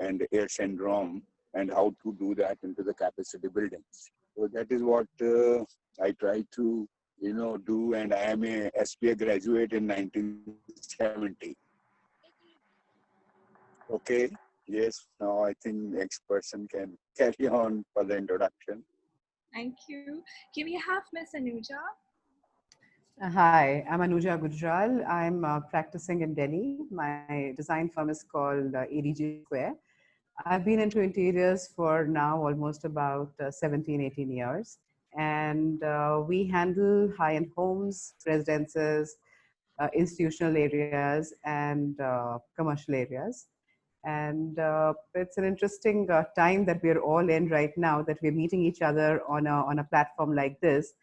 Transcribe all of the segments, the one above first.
and air syndrome, and how to do that into the capacity buildings. So that is what I try to do, and I am a SPA graduate in 1970. Okay. Yes. Now I think next person can carry on for the introduction. Thank you. Can we have Miss Anuja? Hi, I'm Anuja Gujral. I'm practicing in Delhi. My design firm is called ADG Square. I've been into interiors for now almost about 17, 18 years. And we handle high-end homes, residences, institutional areas, and commercial areas. And it's an interesting time that we're all in right now, that we're meeting each other on a platform like this,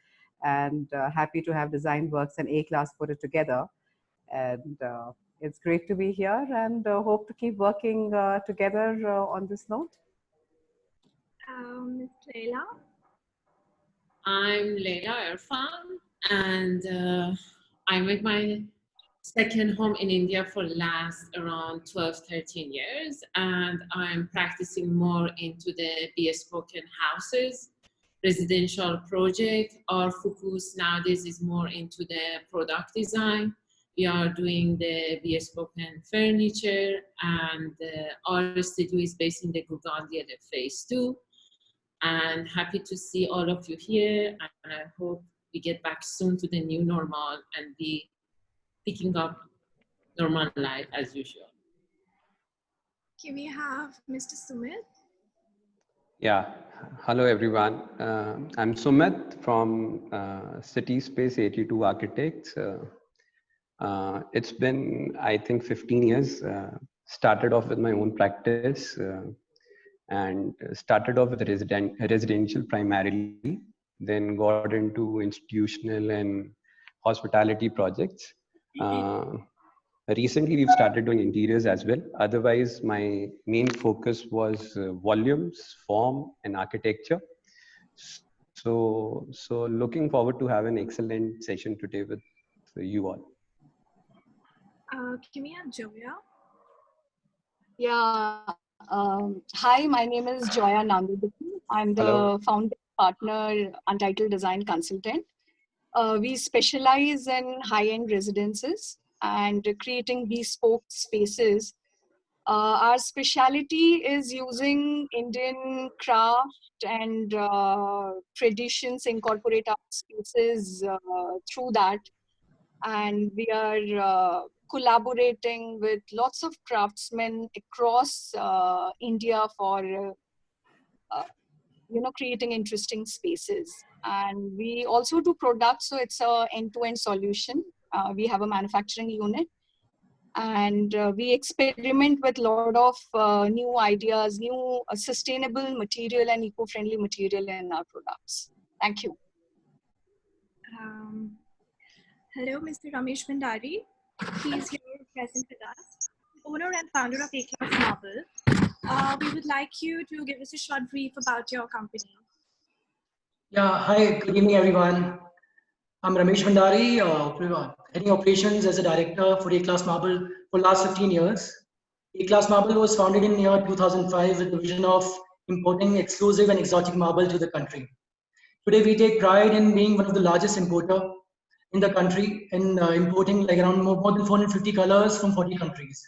and happy to have Design Works and A-Class put it together. And it's great to be here, and hope to keep working together on this note. Ms. Leila? I'm Leila Irfan, and I made my second home in India for last around 12-13 years, and I'm practicing more into the bespoke houses, residential project. Our focus nowadays is more into the product design. We are doing the bespoke furniture, and our studio is based in the Gurgaon DLF Phase 2. And happy to see all of you here, and I hope we get back soon to the new normal and be picking up normal life as usual. Can we have Mr. Sumit? Yeah, hello everyone. I'm Sumit from City Space 82 Architects. It's been, I think, 15 years. Started off with my own practice and started off with residential primarily, then got into institutional and hospitality projects. Recently, we've started doing interiors as well. Otherwise, my main focus was volumes, form, and architecture. So looking forward to have an excellent session today with you all. Can we have Joya? Yeah. Hi, my name is Joya Nandudippu. I'm the Hello. founder partner Untitled Design Consultant. We specialize in high-end residences and creating bespoke spaces. Our specialty is using Indian craft and traditions, incorporate our spaces through that. And we are collaborating with lots of craftsmen across India for creating interesting spaces. And we also do products, so it's a end-to-end solution. We have a manufacturing unit, and we experiment with a lot of new ideas, new sustainable material and eco-friendly material in our products. Thank you. Hello, Mr. Ramesh Bhandari. He's here present with us, owner and founder of A-Class Marble. We would like you to give us a short brief about your company. Yeah, hi, good evening, everyone. I'm Ramesh Bhandari, heading operations as a director for A-Class Marble for the last 15 years. A-Class Marble was founded in the year 2005 with the vision of importing exclusive and exotic marble to the country. Today, we take pride in being one of the largest importer in the country and importing like around more than 450 colors from 40 countries.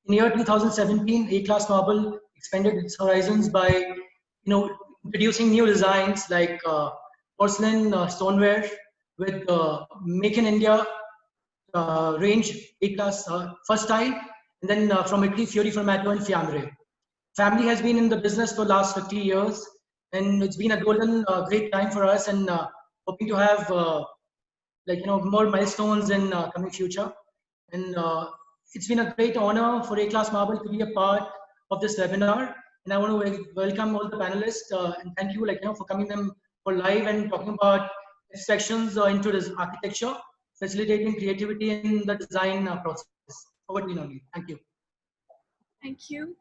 In the year 2017, A-Class Marble expanded its horizons by, introducing new designs like porcelain stoneware with Make in India range, A-Class first style, and then from Italy, Fiori Formato and Fiandre. Family has been in the business for the last 50 years, and it's been a golden, great time for us, and hoping to have more milestones in coming future. And it's been a great honor for A-Class Marble to be a part of this webinar. And I want to welcome all the panelists and thank you, for coming them for live and talking about sections into this architecture, facilitating creativity in the design process. Over to you, Nandi. Thank you. Thank you.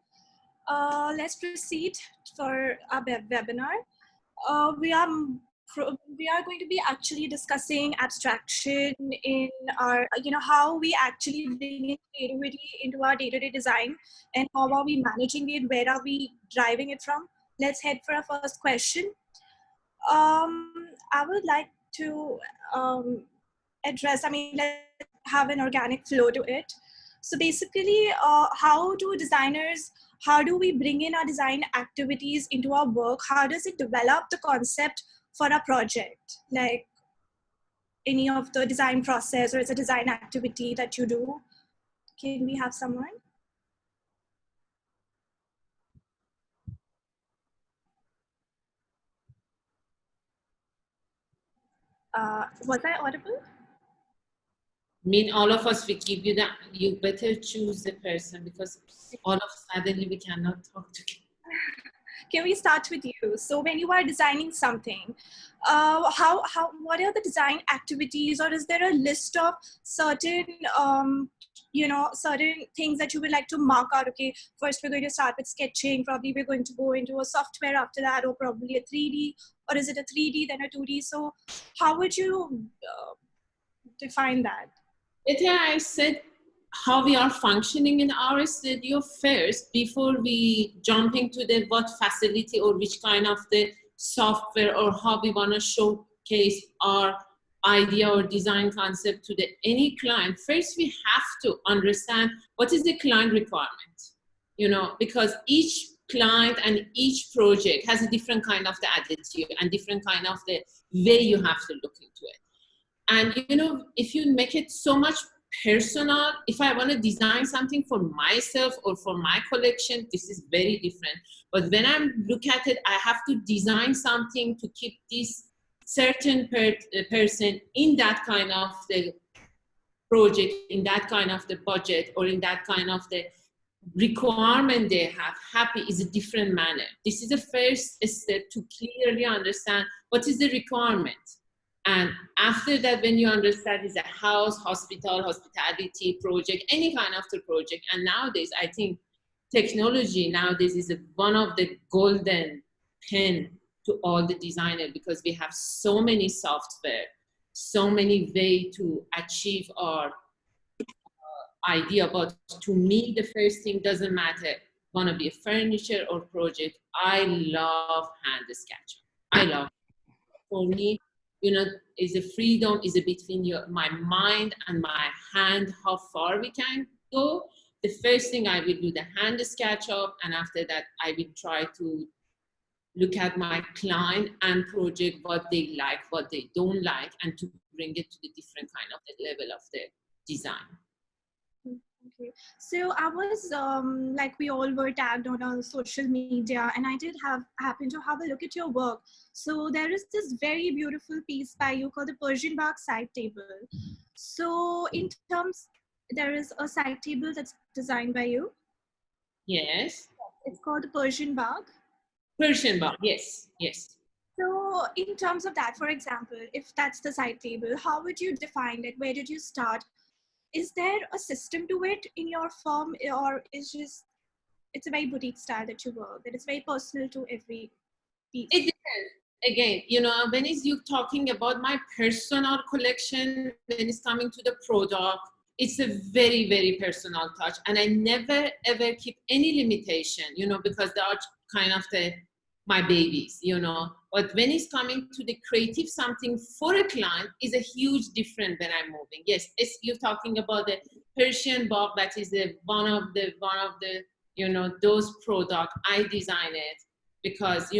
Let's proceed for our webinar. We are we are going to be actually discussing abstraction in our, how we actually bring in creativity into our day-to-day design, and how are we managing it, where are we driving it from. Let's head for our first question. I would like to address, let's have an organic flow to it. So basically, how do we bring in our design activities into our work? How does it develop the concept for a project? Like any of the design process, or it's a design activity that you do? Can we have someone? Was I audible? Mean all of us, we give you that, you better choose the person, because all of suddenly we cannot talk together. Can we start with you? So when you are designing something, what are the design activities, or is there a list of certain, certain things that you would like to mark out? Okay, first we're going to start with sketching. Probably we're going to go into a software after that, or probably a 3D, or is it a 3D then a 2D? So how would you define that? I said how we are functioning in our studio first before we jump into the what facility or which kind of the software, or how we want to showcase our idea or design concept to any client. First, we have to understand what is the client requirement, because each client and each project has a different kind of the attitude and different kind of the way you have to look into it. And if you make it so much personal, if I want to design something for myself or for my collection, this is very different. But when I look at it, I have to design something to keep this certain person in that kind of the project, in that kind of the budget, or in that kind of the requirement they have happy, is a different manner. This is the first step to clearly understand what is the requirement. And after that, when you understand it's a house, hospital, hospitality project, any kind of the project. And nowadays, I think technology nowadays is one of the golden pen to all the designers, because we have so many software, so many ways to achieve our idea. But to me, the first thing doesn't matter, want to be a furniture or project. I love hand sketch. I love it. For me, is a freedom, is a between my mind and my hand, how far we can go. The first thing I will do the hand sketch up, and after that I will try to look at my client and project, what they like, what they don't like, and to bring it to the different kind of the level of the design. Okay, so I was like, we all were tagged on our social media, and I did happen to have a look at your work. So there is this very beautiful piece by you called the Persian Bark side table. So there is a side table that's designed by you. Yes. It's called the Persian Bark. Persian Bark, yes, yes. So in terms of that, for example, if that's the side table, how would you define it? Where did you start? Is there a system to it in your firm, or it's a very boutique style that you work, that it's very personal to every piece? It depends. Again, when you're talking about my personal collection, when it's coming to the product, it's a very, very personal touch. And I never, ever keep any limitation, because they are kind of my babies, But when it's coming to the creative something for a client is a huge difference when I'm moving. Yes, you're talking about the Persian Bark, that is one of the those products I design it. Because,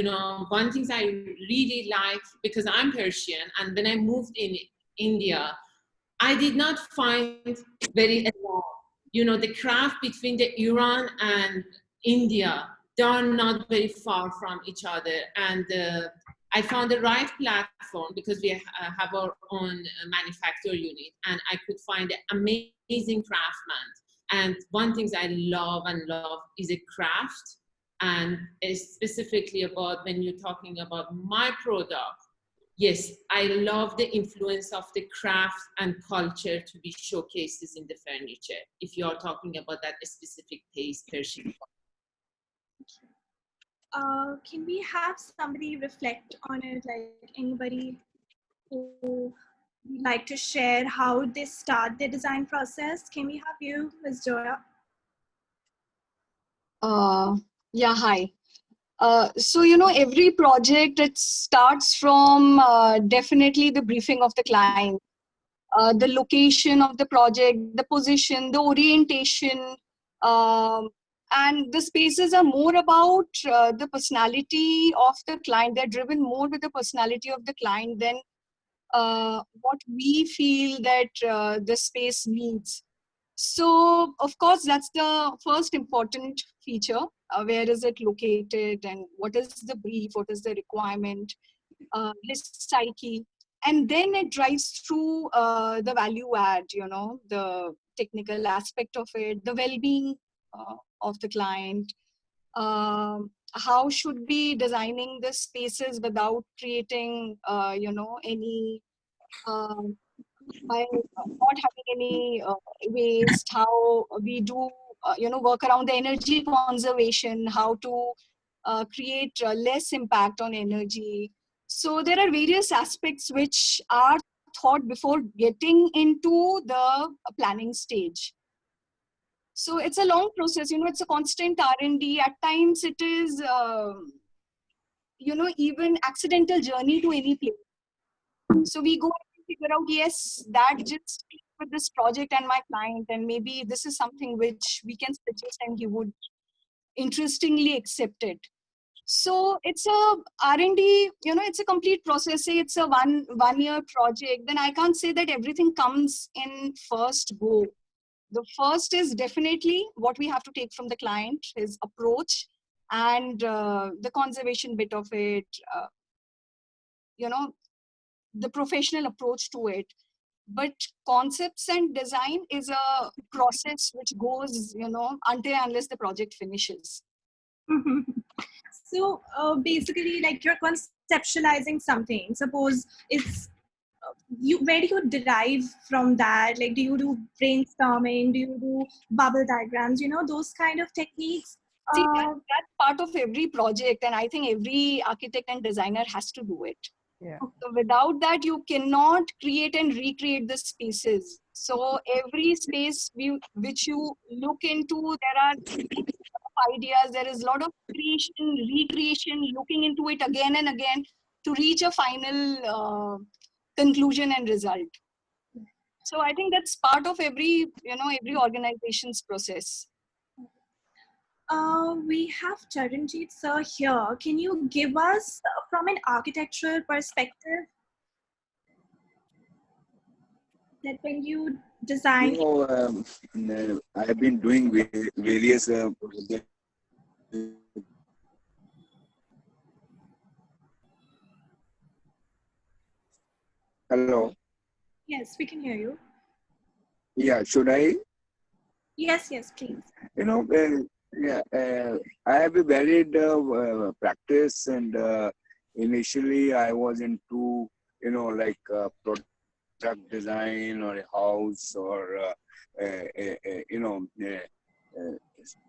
one thing I really like, because I'm Persian, and when I moved in India, I did not find very, the craft between the Iran and India, they are not very far from each other. And I found the right platform, because we have our own manufacturer unit, and I could find an amazing craftsman. And one thing I love is a craft. And specifically about when you're talking about my product, yes, I love the influence of the craft and culture to be showcases in the furniture, if you are talking about that specific taste, Persian. Can we have somebody reflect on it, like anybody who would like to share how they start their design process? Can we have you, Ms. Joya? Yeah, hi. So, every project, it starts from definitely the briefing of the client, the location of the project, the position, the orientation, um, and the spaces are more about the personality of the client. They're driven more with the personality of the client than what we feel that the space needs. So, of course, that's the first important feature. Where is it located, and what is the brief, what is the requirement, his psyche, and then it drives through the value add, the technical aspect of it, the well-being of the client. How should we designing the spaces without creating, any by not having any waste, how we do work around the energy conservation, how to create less impact on energy. So there are various aspects which are thought before getting into the planning stage. So it's a long process, it's a constant R&D. At times it is even accidental journey to any place. So we go and figure out, yes, that just fits with this project and my client, and maybe this is something which we can suggest and he would interestingly accept it. So it's a R&D, it's a complete process. Say it's a one year project, then I can't say that everything comes in first go. The first is definitely what we have to take from the client, his approach, and the conservation bit of it, you know, the professional approach to it. But concepts and design is a process which goes, until unless the project finishes. So basically, like you're conceptualizing something. Suppose it's where do you derive from that? Like, do you do brainstorming? Do you do bubble diagrams? Those kind of techniques. See, that's part of every project, and I think every architect and designer has to do it. Yeah. So without that, you cannot create and recreate the spaces. So every space which you look into, there are ideas, there is a lot of creation, recreation, looking into it again and again to reach a final conclusion and result. So I think that's part of every organization's process. We have Charanjit sir here. Can you give us from an architectural perspective that when you design? I have been doing various Hello. Yes, we can hear you. Yeah, should I? Yes, please. I have a varied practice, and initially I was into, product design or a house or,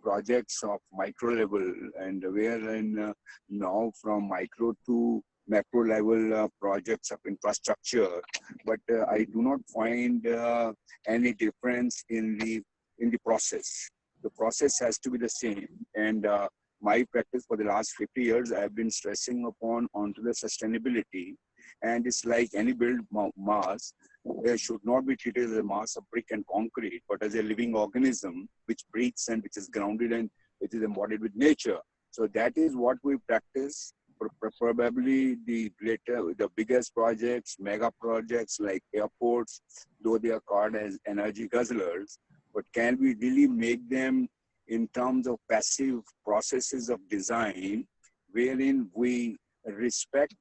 projects of micro level, and wherein now from micro to macro level projects of infrastructure, but I do not find any difference in the process. The process has to be the same, and my practice for the last 50 years, I have been stressing onto the sustainability, and it's like any built mass. There should not be treated as a mass of brick and concrete, but as a living organism which breathes and which is grounded and which is embodied with nature. So that is what we practice. Probably the biggest projects, mega projects like airports, though they are called as energy guzzlers, but can we really make them in terms of passive processes of design, wherein we respect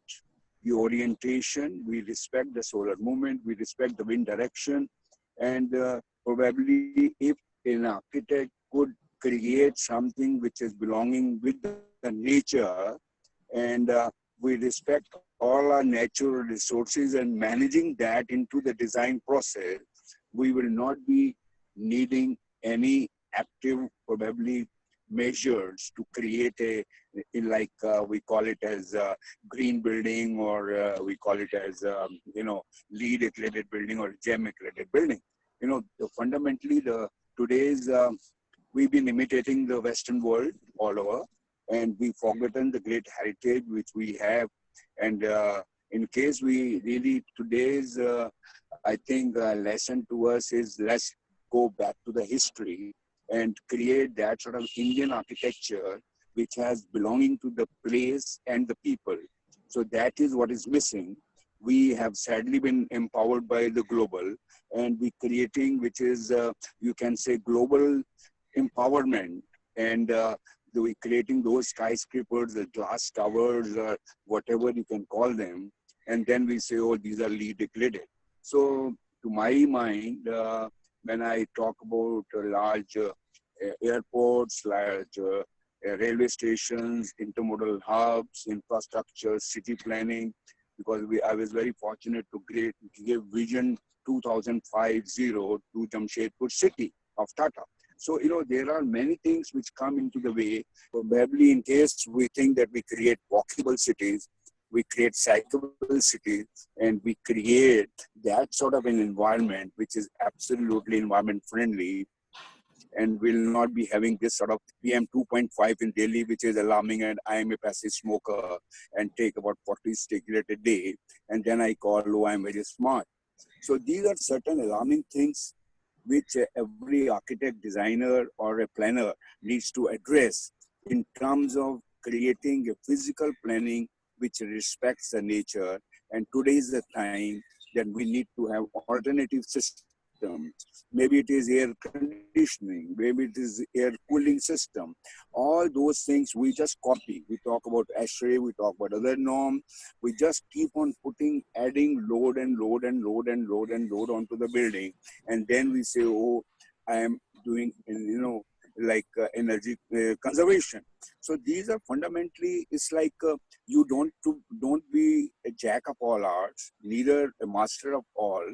the orientation, we respect the solar movement, we respect the wind direction, and probably if an architect could create something which is belonging with the nature, and we respect all our natural resources and managing that into the design process, we will not be needing any active, probably measures to create a, in like we call it as a green building, or we call it as LEED accredited building or GEM accredited building. Fundamentally today's we've been imitating the Western world all over, and we've forgotten the great heritage which we have. And in case we really, today's, I think, lesson to us is, let's go back to the history and create that sort of Indian architecture which has belonging to the place and the people. So that is what is missing. We have sadly been empowered by the global, and we creating, which is, you can say, global empowerment, and we creating those skyscrapers, the glass towers, or whatever you can call them, and then we say, oh, these are LEED accredited. So to my mind, when I talk about large airports, large railway stations, intermodal hubs, infrastructure, city planning, because I was very fortunate to give Vision 2050 to Jamshedpur city of Tata. So, there are many things which come into the way. Probably in case we think that we create walkable cities, we create cyclable cities, and we create that sort of an environment which is absolutely environment friendly, and will not be having this sort of PM 2.5 in Delhi, which is alarming, and I am a passive smoker and take about 40 cigarettes a day, and then I call, oh, I'm very smart. So these are certain alarming things which every architect, designer, or a planner needs to address in terms of creating a physical planning which respects the nature. And today is the time that we need to have alternative systems. Maybe it is air conditioning, maybe it is air cooling system. All those things we just copy. We talk about ASHRAE, we talk about other norms. We just keep on adding load and load and load and load and load onto the building. And then we say, oh, I am doing, like energy conservation. So these are fundamentally, it's like you don't be a jack of all arts, neither a master of all,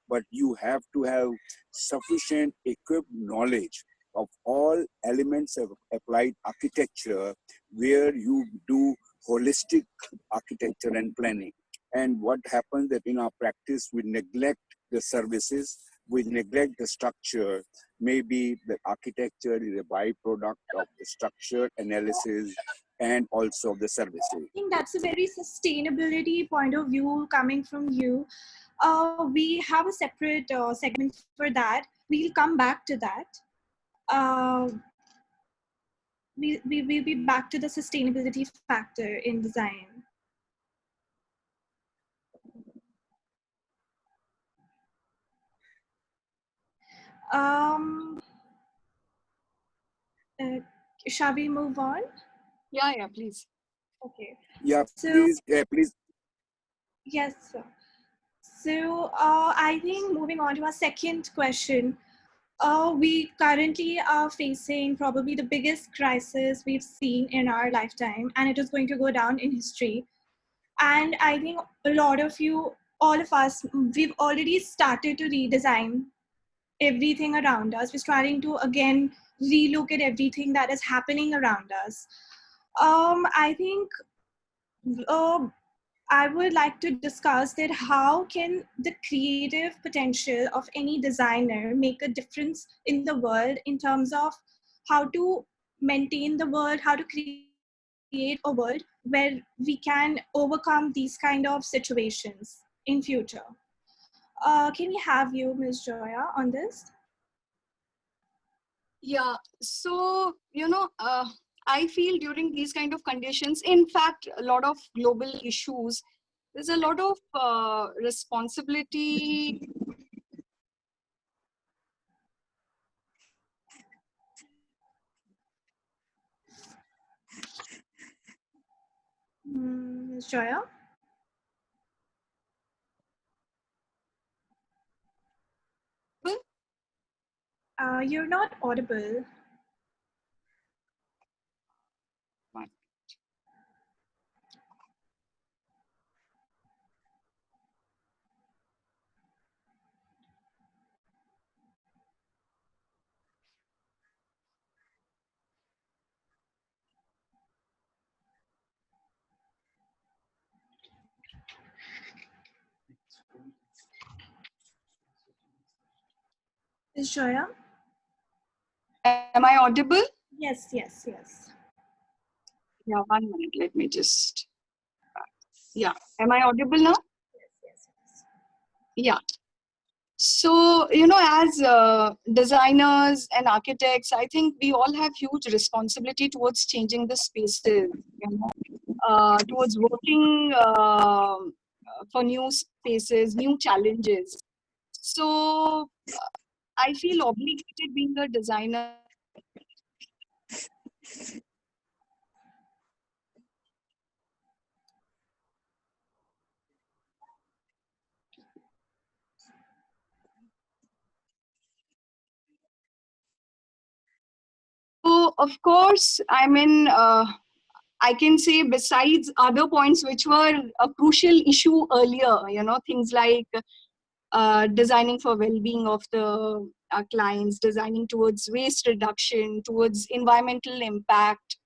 but you have to have sufficient equipped knowledge of all elements of applied architecture, where you do holistic architecture and planning. And what happens that in our practice, we neglect the services, we neglect the structure. Maybe the architecture is a byproduct of the structure analysis and also of the services. I think that's a very sustainability point of view coming from you. We have a separate segment for that. We'll come back to that. We will be back to the sustainability factor in design. Shall we move on? Yeah, please. Okay. Yeah, So, please. Yes, sir. So I think moving on to our second question, we currently are facing probably the biggest crisis we've seen in our lifetime, and it is going to go down in history. And I think a lot of you, all of us, we've already started to redesign everything around us. We're starting to again relook at everything that is happening around us. I think I would like to discuss that how can the creative potential of any designer make a difference in the world in terms of how to maintain the world, how to create a world where we can overcome these kind of situations in future. Can we have you, Ms. Joya, on this? Yeah, so, I feel during these kind of conditions, in fact, a lot of global issues, there's a lot of responsibility. Ms. Joya? You're not audible. Is Shoya? Am I audible? Yes, yes, yes. Yeah, 1 minute. Let me just. Yeah. Am I audible now? Yes, yes, yes. Yeah. So, as designers and architects, I think we all have huge responsibility towards changing the spaces, towards working for new spaces, new challenges. So, I feel obligated being a designer. So, of course, I can say besides other points which were a crucial issue earlier, things like designing for well-being of the clients, designing towards waste reduction, towards environmental impact.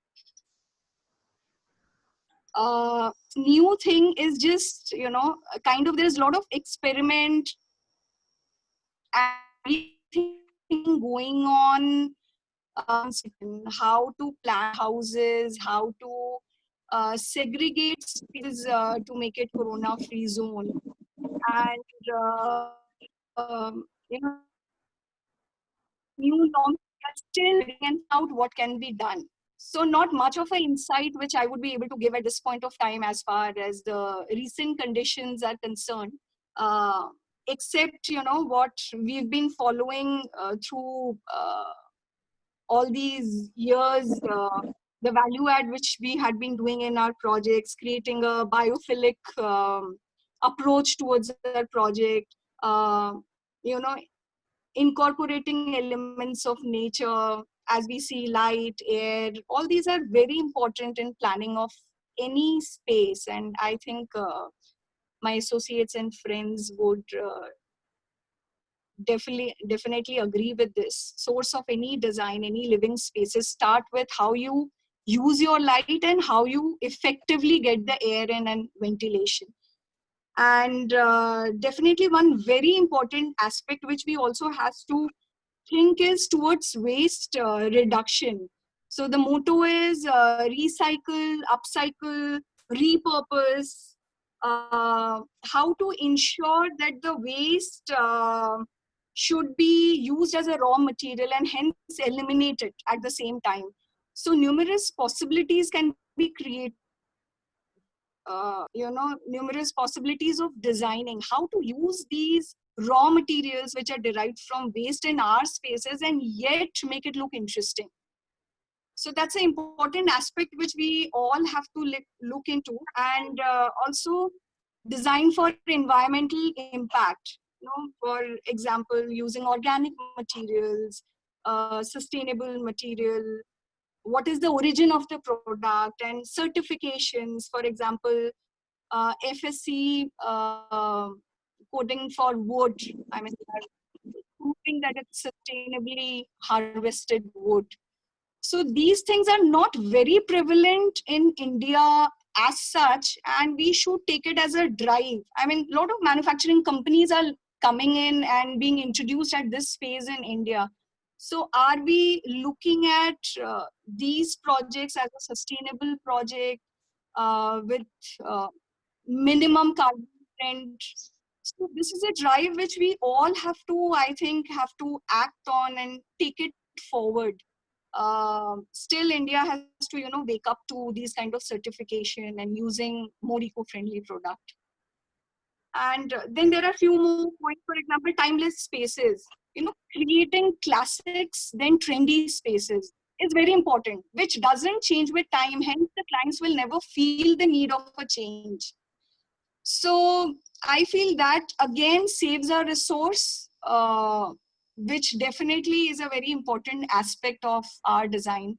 New thing is just, kind of there's a lot of experiment and everything going on, how to plan houses, how to segregate spaces to make it corona-free zone, and new norms are still figuring out what can be done. So not much of an insight which I would be able to give at this point of time as far as the recent conditions are concerned, uh, except what we've been following through all these years, the value add which we had been doing in our projects, creating a biophilic approach towards our project, you know, incorporating elements of nature as we see light, air, all these are very important in planning of any space. And I think my associates and friends would definitely agree with this. Source of any design, any living spaces start with how you use your light and how you effectively get the air in and ventilation. And definitely one very important aspect which we also has to think is towards waste reduction. So the motto is recycle, upcycle, repurpose. How to ensure that the waste should be used as a raw material and hence eliminated at the same time. So numerous possibilities can be created. Numerous possibilities of designing how to use these raw materials which are derived from waste in our spaces and yet make it look interesting. So that's an important aspect which we all have to look into. And also design for environmental impact, for example using organic materials, sustainable material, what is the origin of the product, and certifications, for example FSC coding for wood. I mean, proving that it's sustainably harvested wood. So these things are not very prevalent in India as such, and we should take it as a drive. I mean, a lot of manufacturing companies are coming in and being introduced at this phase in India. So are we looking at these projects as a sustainable project with minimum carbon footprint? So this is a drive which we all have to, I think, have to act on and take it forward. Still India has to, wake up to these kind of certification and using more eco-friendly product. And then there are a few more points, for example, timeless spaces, creating classics, then trendy spaces is very important, which doesn't change with time. Hence, the clients will never feel the need of a change. So I feel that again saves our resource, which definitely is a very important aspect of our design.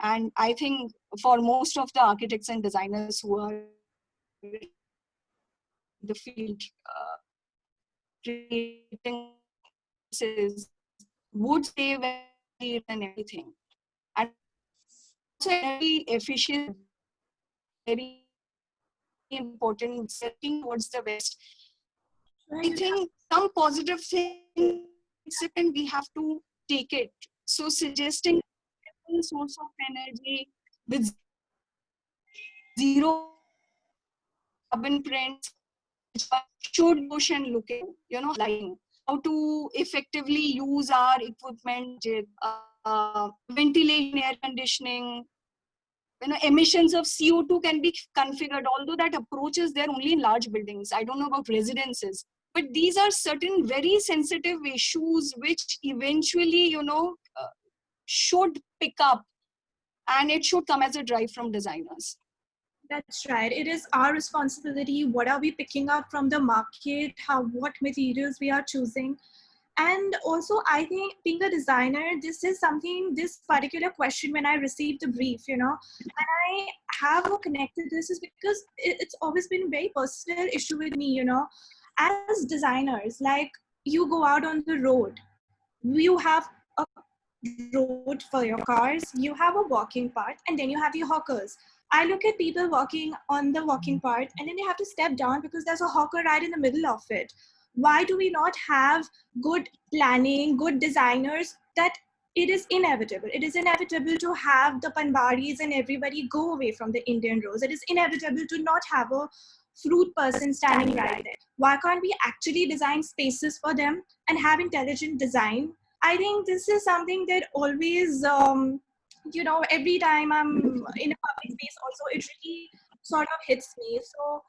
And I think for most of the architects and designers who are in the field, creating spaces would save energy and everything. And also energy efficient, very important, setting towards the west. I think some positive things it and we have to take it. So suggesting a source of energy with zero carbon prints should ocean looking, lighting, how to effectively use our equipment, ventilation, air conditioning, emissions of CO2 can be configured, although that approach is there only in large buildings. I don't know about residences, but these are certain very sensitive issues which eventually, should pick up, and it should come as a drive from designers. That's right. It is our responsibility. What are we picking up from the market? What materials we are choosing? And also, I think being a designer, this particular question when I received the brief, and I have connected this is because it's always been a very personal issue with me, as designers, like you go out on the road, you have a road for your cars, you have a walking part, and then you have your hawkers. I look at people walking on the walking part and then they have to step down because there's a hawker right in the middle of it. Why do we not have good planning, good designers that it is inevitable? It is inevitable to have the Panbaris and everybody go away from the Indian roads. It is inevitable to not have a fruit person standing right there. Why can't we actually design spaces for them and have intelligent design? I think this is something that always, every time I'm in a public space also, it really sort of hits me. So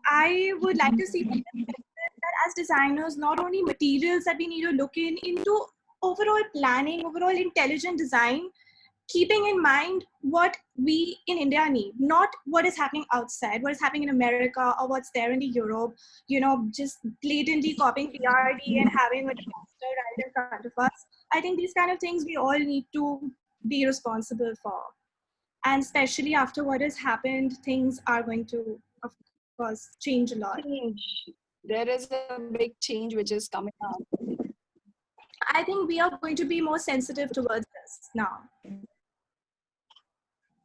I would like to see that as designers, not only materials that we need to look into overall planning, overall intelligent design, keeping in mind what we in India need, not what is happening outside, what is happening in America or what's there in the Europe, just blatantly copying PRD and having a disaster right in front of us. I think these kind of things we all need to be responsible for. And especially after what has happened, things are going to, of course, change a lot. There is a big change which is coming up. I think we are going to be more sensitive towards this now.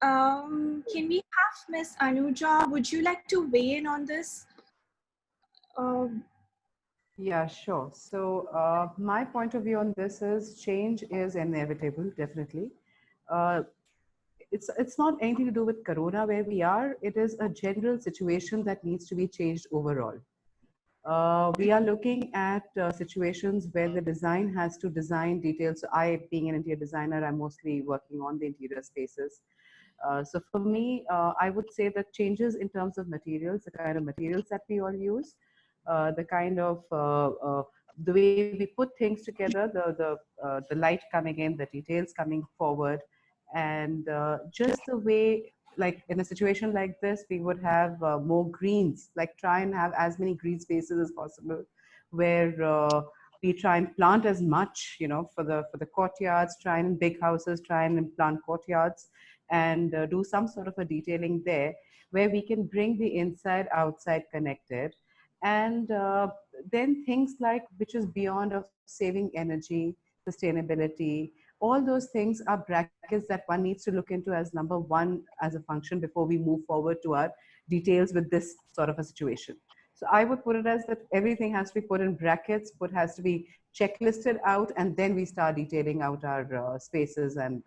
Can we have Miss Anuja? Would you like to weigh in on this? Yeah, sure. So my point of view on this is change is inevitable, definitely. It's not anything to do with Corona where we are. It is a general situation that needs to be changed overall. We are looking at situations where the design has to design details. So I, being an interior designer, I'm mostly working on the interior spaces. So for me, I would say that changes in terms of materials, the kind of materials that we all use, the kind of the way we put things together, the light coming in, the details coming forward, and just the way, like in a situation like this, we would have more greens, like try and have as many green spaces as possible, where we try and plant as much, for the courtyards, try and in big houses, try and plant courtyards, and do some sort of a detailing there, where we can bring the inside outside connected. And then things like, which is beyond of saving energy, sustainability, all those things are brackets that one needs to look into as number one as a function before we move forward to our details with this sort of a situation. So I would put it as that everything has to be put in brackets, has to be checklisted out, and then we start detailing out our spaces and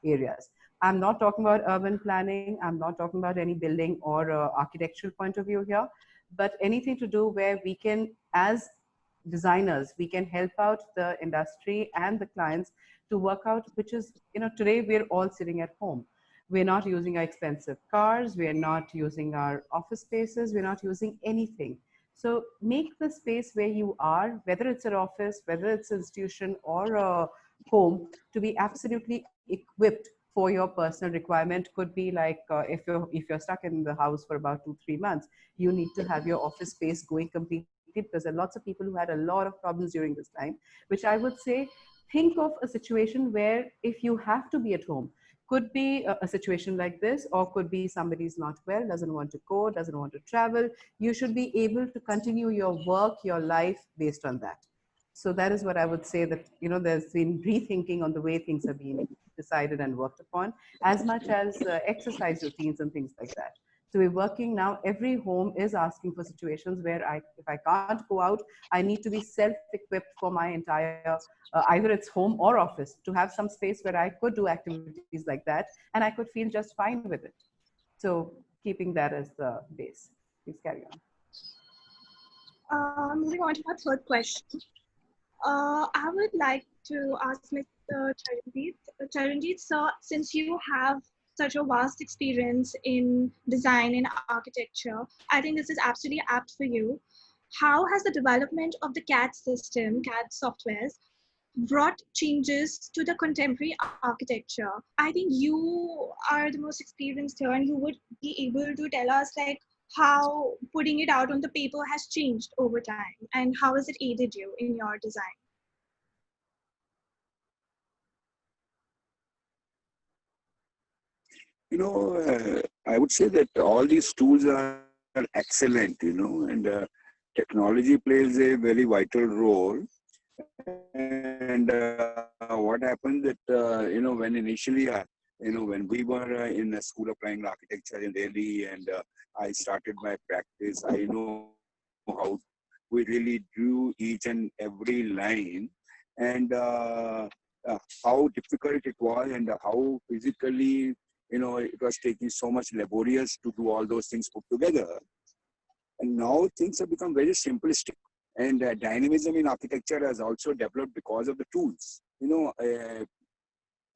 areas. I'm not talking about urban planning. I'm not talking about any building or architectural point of view here, but anything to do where we can, as designers, we can help out the industry and the clients to work out, which is, today we're all sitting at home. We're not using our expensive cars. We're not using our office spaces. We're not using anything. So make the space where you are, whether it's an office, whether it's an institution or a home, to be absolutely equipped for your personal requirement. Could be like if you're stuck in the house for about 2-3 months, you need to have your office space going completely, because there are lots of people who had a lot of problems during this time, which I would say, think of a situation where if you have to be at home, could be a situation like this, or could be somebody's not well, doesn't want to go, doesn't want to travel. You should be able to continue your work, your life based on that. So that is what I would say, that, there's been rethinking on the way things are being decided and worked upon, as much as exercise routines and things like that. So we're working now, every home is asking for situations where if I can't go out, I need to be self-equipped for my entire, either it's home or office, to have some space where I could do activities like that and I could feel just fine with it. So keeping that as the base. Please carry on. Moving on to our third question. I would like to ask Mr. Charanjit. Charanjit, sir, since you have such a vast experience in design and architecture, I think this is absolutely apt for you. How has the development of the CAD system, CAD softwares, brought changes to the contemporary architecture? I think you are the most experienced here, and you would be able to tell us like how putting it out on the paper has changed over time, and how has it aided you in your design? I would say that all these tools are excellent, and technology plays a very vital role. And what happened that, when initially, when we were in a school applying architecture in Delhi, and I started my practice, I know how we really drew each and every line, and how difficult it was, and how physically, it was taking so much laborious to do all those things put together. And now things have become very simplistic. And dynamism in architecture has also developed because of the tools.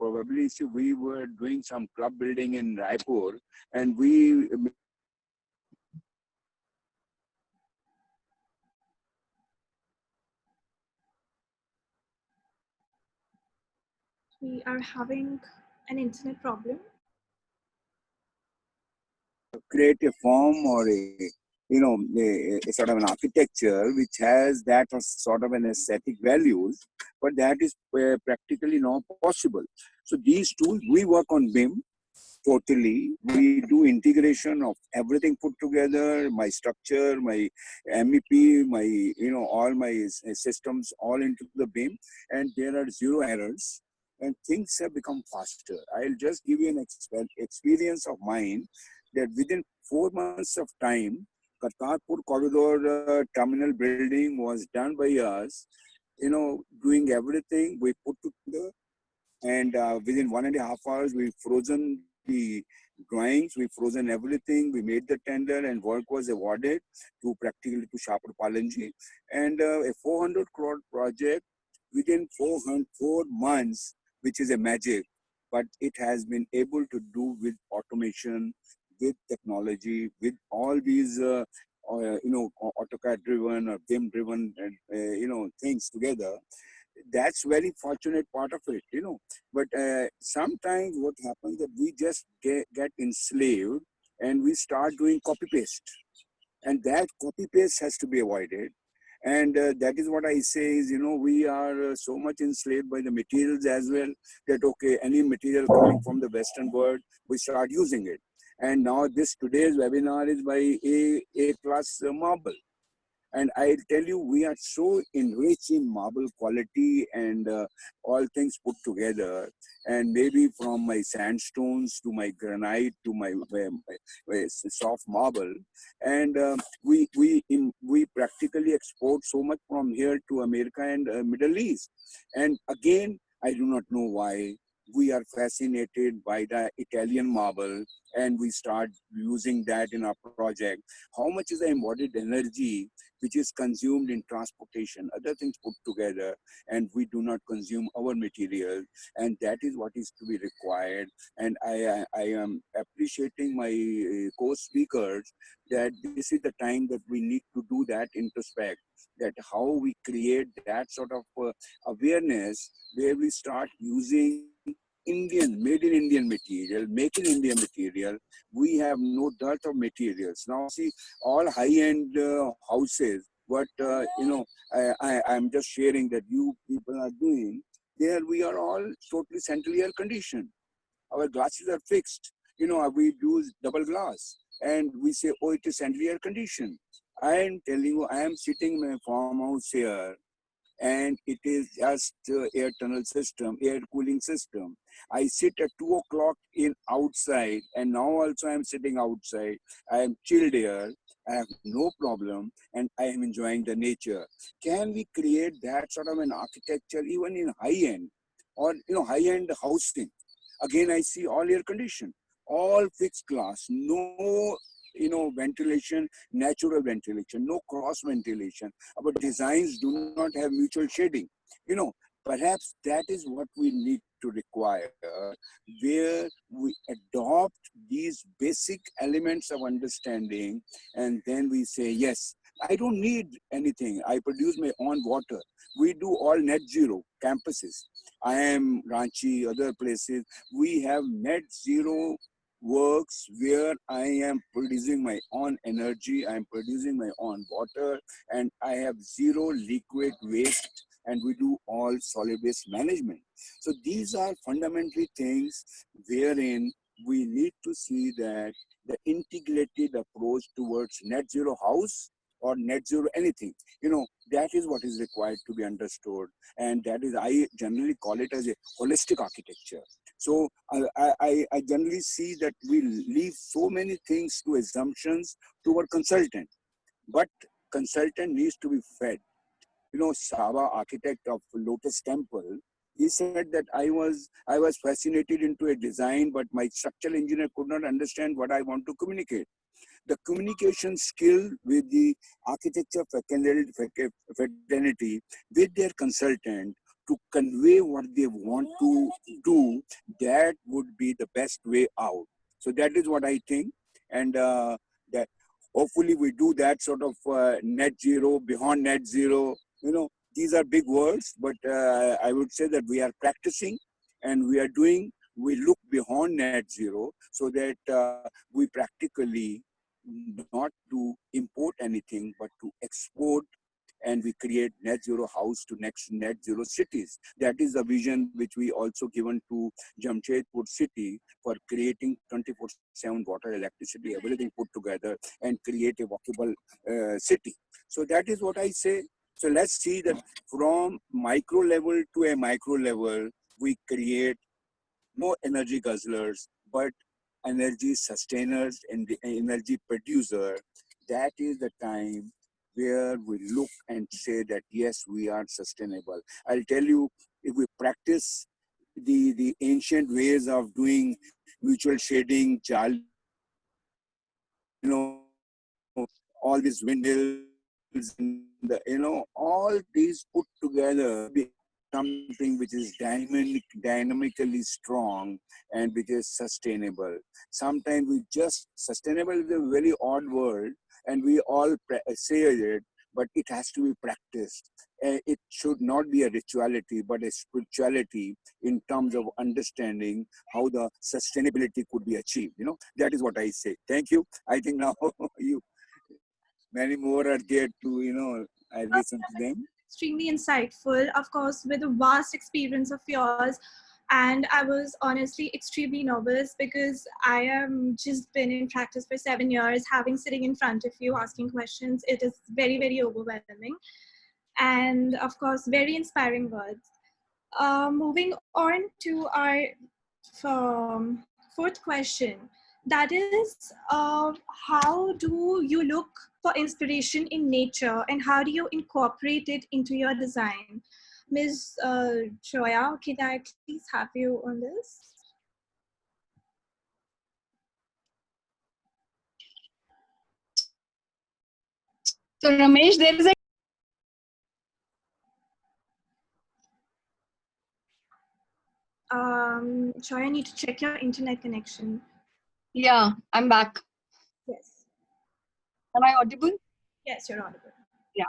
Probably see, we were doing some club building in Raipur, and we are having an internet problem. create a form or a sort of an architecture which has that sort of an aesthetic values, but that is practically not possible. So these tools, we work on BIM totally. We do integration of everything put together, my structure, my MEP, my, all my systems all into the BIM, and there are zero errors, and things have become faster. I'll just give you an experience of mine that within 4 months of time, Kartarpur corridor terminal building was done by us, doing everything. We put together, and within 1.5 hours, we frozen the drawings, we frozen everything, we made the tender, and work was awarded to practically to Shapur Palanji. And a 400 crore project within 4 months, which is a magic, but it has been able to do with automation, with technology, with all these, AutoCAD driven or BIM driven, things together. That's very fortunate part of it, but sometimes what happens that we just get enslaved, and we start doing copy paste, and that copy paste has to be avoided. And that is what I say is, we are so much enslaved by the materials as well, that okay, any material coming from the Western world, we start using it. And now today's webinar is by A class marble. And I tell you, we are so enriched in marble quality and all things put together. And maybe from my sandstones to my granite to my soft marble. And we practically export so much from here to America and Middle East. And again, I do not know why. We are fascinated by the Italian marble, and we start using that in our project. How much is the embodied energy which is consumed in transportation, other things put together, and we do not consume our material, and that is what is to be required. And I am appreciating my co-speakers that this is the time that we need to do that introspect, that how we create that sort of awareness where we start using made in Indian material, make in Indian material. We have no dearth of materials. Now see, all high-end houses, what, I'm just sharing that you people are doing, there we are all totally centrally air conditioned. Our glasses are fixed. We do double glass, and we say, oh, it is centrally air conditioned. I am telling you, I am sitting in my farmhouse here, and it is just air tunnel system, air cooling system. I sit at 2 o'clock in outside, and now also I am sitting outside. I am chilled here. I have no problem, and I am enjoying the nature. Can we create that sort of an architecture even in high end, or high end housing? Again, I see all air conditioned, all fixed glass, no ventilation, natural ventilation, no cross ventilation. Our designs do not have mutual shading. Perhaps that is what we need to require, where we adopt these basic elements of understanding, and then we say, yes, I don't need anything. I produce my own water. We do all net zero campuses. I am Ranchi, other places. We have net zero works where I am producing my own energy, I am producing my own water, and I have zero liquid waste, and we do all solid waste management. So these are fundamentally things wherein we need to see that the integrated approach towards net zero house or net zero anything, that is what is required to be understood. And that is, I generally call it as a holistic architecture. So I generally see that we leave so many things to assumptions to our consultant, but consultant needs to be fed. Sava, architect of Lotus Temple, he said that I was fascinated into a design, but my structural engineer could not understand what I want to communicate. The communication skill with the architecture fraternity, with their consultant, to convey what they want to do, that would be the best way out. So that is what I think. And that hopefully we do that sort of net zero, beyond net zero. These are big words, but I would say that we are practicing and we look beyond net zero, so that we practically not to import anything, but to export, and we create net zero house to next net zero cities. That is the vision which we also given to Jamshedpur city, for creating 24/7 water, electricity, everything put together, and create a walkable city. So that is what I say. So let's see that from micro level to a micro level, we create no energy guzzlers, but energy sustainers and the energy producer. That is the time where we look and say that, yes, we are sustainable. I'll tell you, if we practice the ancient ways of doing mutual shading, all these windmills, and all these put together, something which is dynamically strong and which is sustainable. Sometimes sustainable is a very odd word, and we all say it, but it has to be practiced. It should not be a rituality, but a spirituality in terms of understanding how the sustainability could be achieved. That is what I say. Thank you. I think now many more are there to, I listen to them. Extremely insightful, of course, with a vast experience of yours. And I was honestly extremely nervous because I am just been in practice for 7 years, having sitting in front of you asking questions. It is very, very overwhelming. And of course, very inspiring words. Moving on to our fourth question. That is, how do you look for inspiration in nature, and how do you incorporate it into your design? Ms. Joya, can I please have you on this? So Ramesh, there is a Joya, I need to check your internet connection. Yeah, I'm back. Yes. Am I audible? Yes, you're audible. Yeah.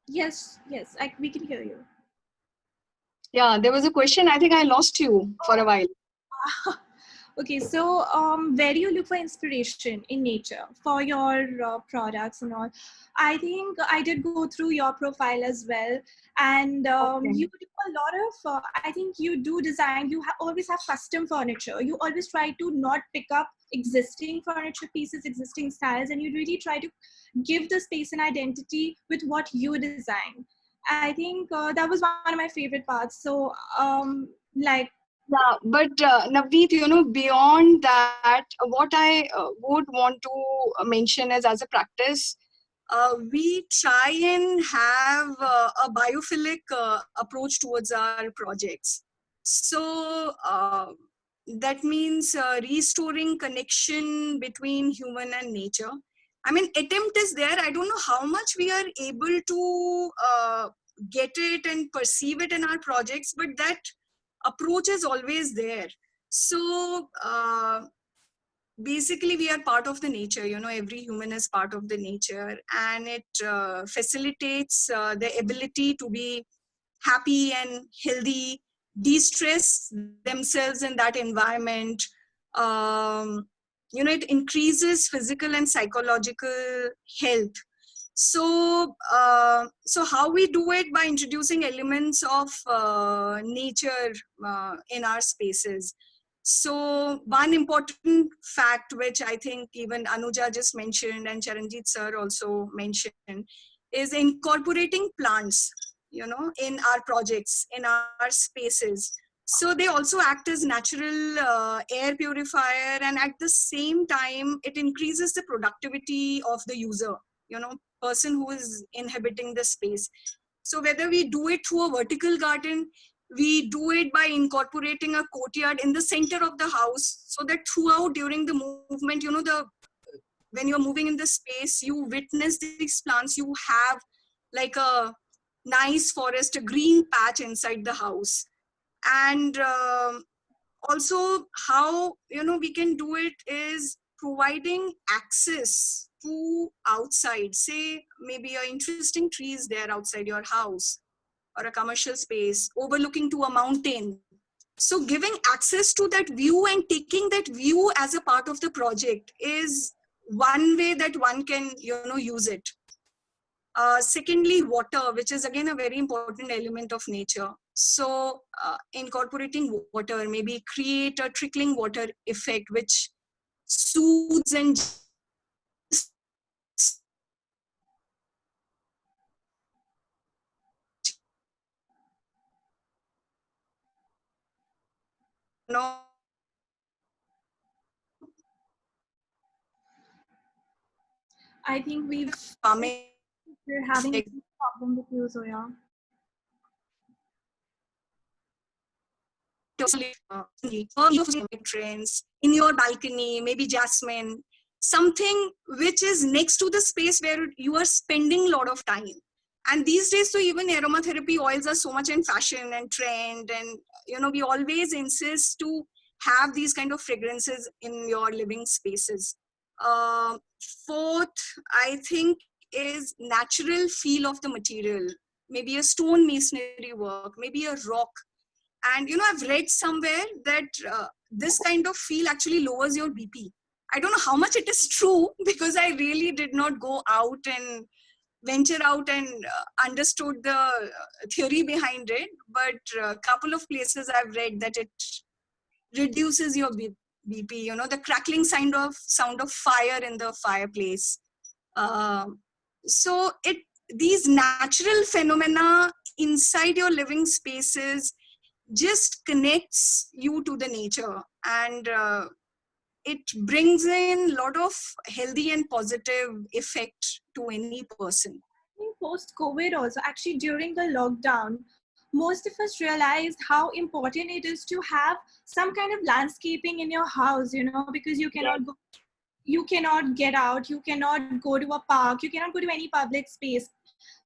Yes, we can hear you. Yeah, there was a question. I think I lost you for a while. Okay, so where do you look for inspiration in nature for your products and all? I think I did go through your profile as well, and Okay. you do a lot of. I think you do design. You always have custom furniture. You always try to not pick up existing furniture pieces, existing styles, and you really try to give the space an identity with what you design. I think that was one of my favorite parts. So, like. Yeah, but Navneet, beyond that, what I would want to mention is, as a practice, we try and have a biophilic approach towards our projects. So that means restoring connection between human and nature. I mean, attempt is there. I don't know how much we are able to get it and perceive it in our projects, but that approach is always there. So basically we are part of the nature, every human is part of the nature, and it facilitates the ability to be happy and healthy, de-stress themselves in that environment. um, it increases physical and psychological health. So how we do it? By introducing elements of nature in our spaces. So one important fact, which I think even Anuja just mentioned and Charanjit sir also mentioned, is incorporating plants, in our projects, in our spaces. So they also act as natural air purifier, and at the same time, it increases the productivity of the user, person who is inhabiting the space. So whether we do it through a vertical garden, we do it by incorporating a courtyard in the center of the house, so that throughout during the movement, when you're moving in the space, you witness these plants, you have like a nice forest, a green patch inside the house. And also how we can do it is providing access to outside, say maybe an interesting tree is there outside your house, or a commercial space overlooking to a mountain. So giving access to that view and taking that view as a part of the project is one way that one can use it. Secondly, water, which is again a very important element of nature. So incorporating water, maybe create a trickling water effect, which soothes and I think farming we're having a problem with you, Zoya. trends in your balcony, maybe jasmine, something which is next to the space where you are spending a lot of time. And these days, so even aromatherapy oils are so much in fashion and trend, and we always insist to have these kind of fragrances in your living spaces. Fourth, I think, is natural feel of the material, maybe a stone masonry work, maybe a rock. And I've read somewhere that this kind of feel actually lowers your BP. I don't know how much it is true, because I really did not go out and venture out and understood the theory behind it. But a couple of places I've read that it reduces your BP, the crackling sound of fire in the fireplace. So these natural phenomena inside your living spaces just connects you to the nature, and it brings in a lot of healthy and positive effect to any person. Post COVID also, actually during the lockdown, most of us realized how important it is to have some kind of landscaping in your house, because you cannot go, you cannot get out, you cannot go to a park, you cannot go to any public space.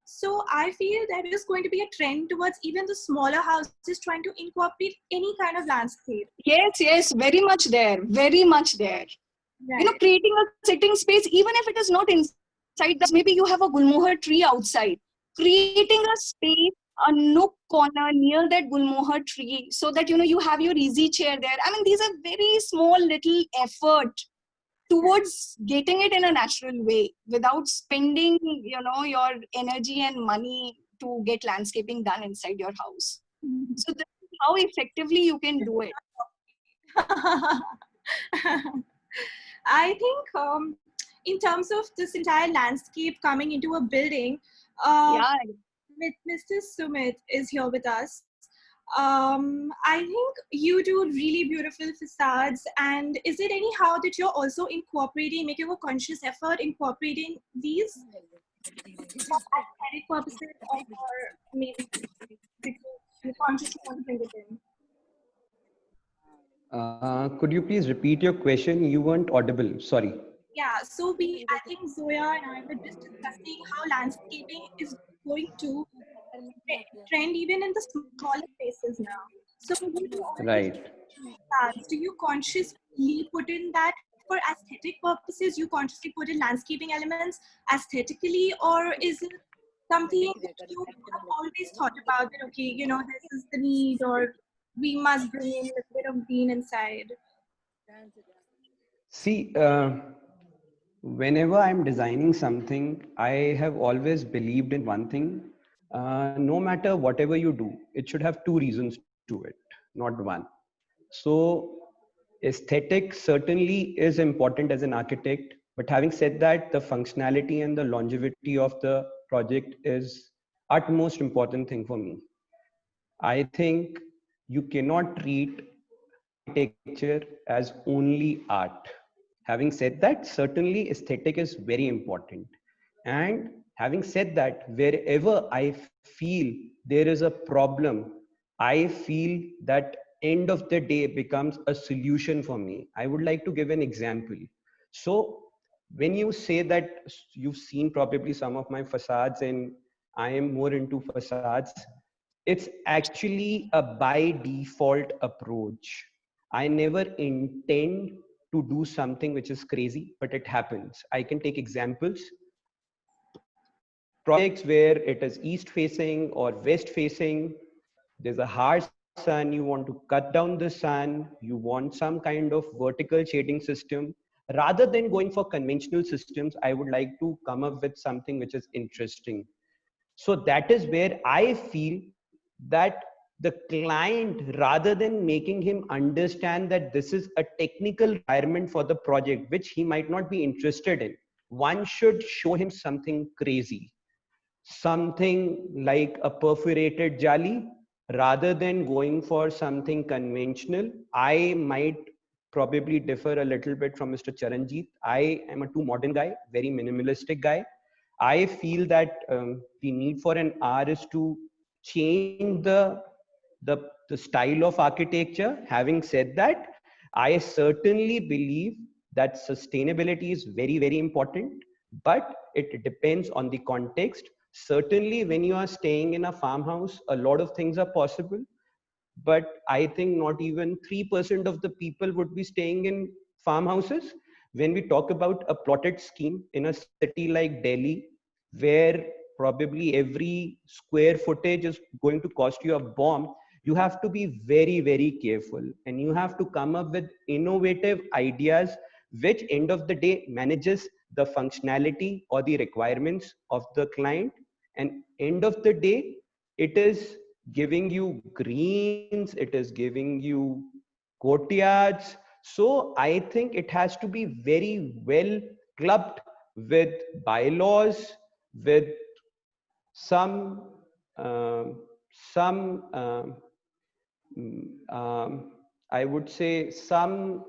So I feel there is going to be a trend towards even the smaller houses trying to incorporate any kind of landscape. Yes, very much there, very much there. Right. Creating a sitting space, even if it is not inside, maybe you have a gulmohar tree outside, creating a space a nook corner near that gulmohar tree, so that you have your easy chair there. I mean, these are very small little effort towards getting it in a natural way without spending your energy and money to get landscaping done inside your house. So this is how effectively you can do it. I think in terms of this entire landscape coming into a building, Yeah. Mr. Sumit is here with us. I think you do really beautiful facades, and is it anyhow that you're also incorporating, making a conscious effort incorporating these for aesthetic purposes, or maybe because you consciously want to bring it in? Could you please repeat your question? You weren't audible. Sorry. Yeah, so I think Zoya and I were just discussing how landscaping is going to trend even in the smaller places now. So when you always Right. do you consciously put in that for aesthetic purposes? You consciously put in landscaping elements aesthetically, or is it something that you have always thought about that, okay, this is the need, or we must bring in a little bit of green inside? See, whenever I'm designing something, I have always believed in one thing. No matter whatever you do, it should have two reasons to it, not one. So, aesthetic certainly is important as an architect, but having said that, the functionality and the longevity of the project is utmost important thing for me. I think you cannot treat architecture as only art. Having said that, certainly aesthetic is very important. And having said that, wherever I feel there is a problem, I feel that end of the day becomes a solution for me. I would like to give an example. So when you say that you've seen probably some of my facades and I am more into facades, it's actually a by default approach. I never intend to do something which is crazy, but it happens. I can take examples. Projects where it is east facing or west facing, there's a hard sun, you want to cut down the sun, you want some kind of vertical shading system. Rather than going for conventional systems, I would like to come up with something which is interesting. So that is where I feel that the client, rather than making him understand that this is a technical requirement for the project, which he might not be interested in, one should show him something crazy, something like a perforated jali. Rather than going for something conventional, I might probably differ a little bit from Mr. Charanjit. I am a too modern guy, very minimalistic guy. I feel that the need for an R is to change the style of architecture. Having said that, I certainly believe that sustainability is very, very important, but it depends on the context. Certainly, when you are staying in a farmhouse, a lot of things are possible, but I think not even 3% of the people would be staying in farmhouses. When we talk about a plotted scheme in a city like Delhi, where probably every square footage is going to cost you a bomb, you have to be very, very careful, and you have to come up with innovative ideas which end of the day manages the functionality or the requirements of the client. And end of the day, it is giving you greens, it is giving you courtyards. So I think it has to be very well clubbed with bylaws, with some um, some I would say some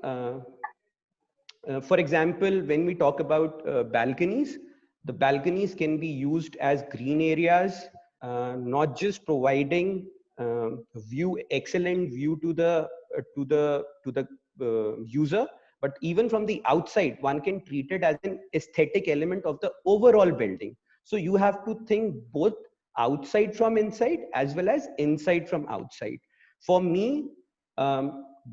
for example, when we talk about balconies, the balconies can be used as green areas, not just providing view, excellent view to the user, but even from the outside, one can treat it as an aesthetic element of the overall building. So you have to think both outside from inside as well as inside from outside. For me,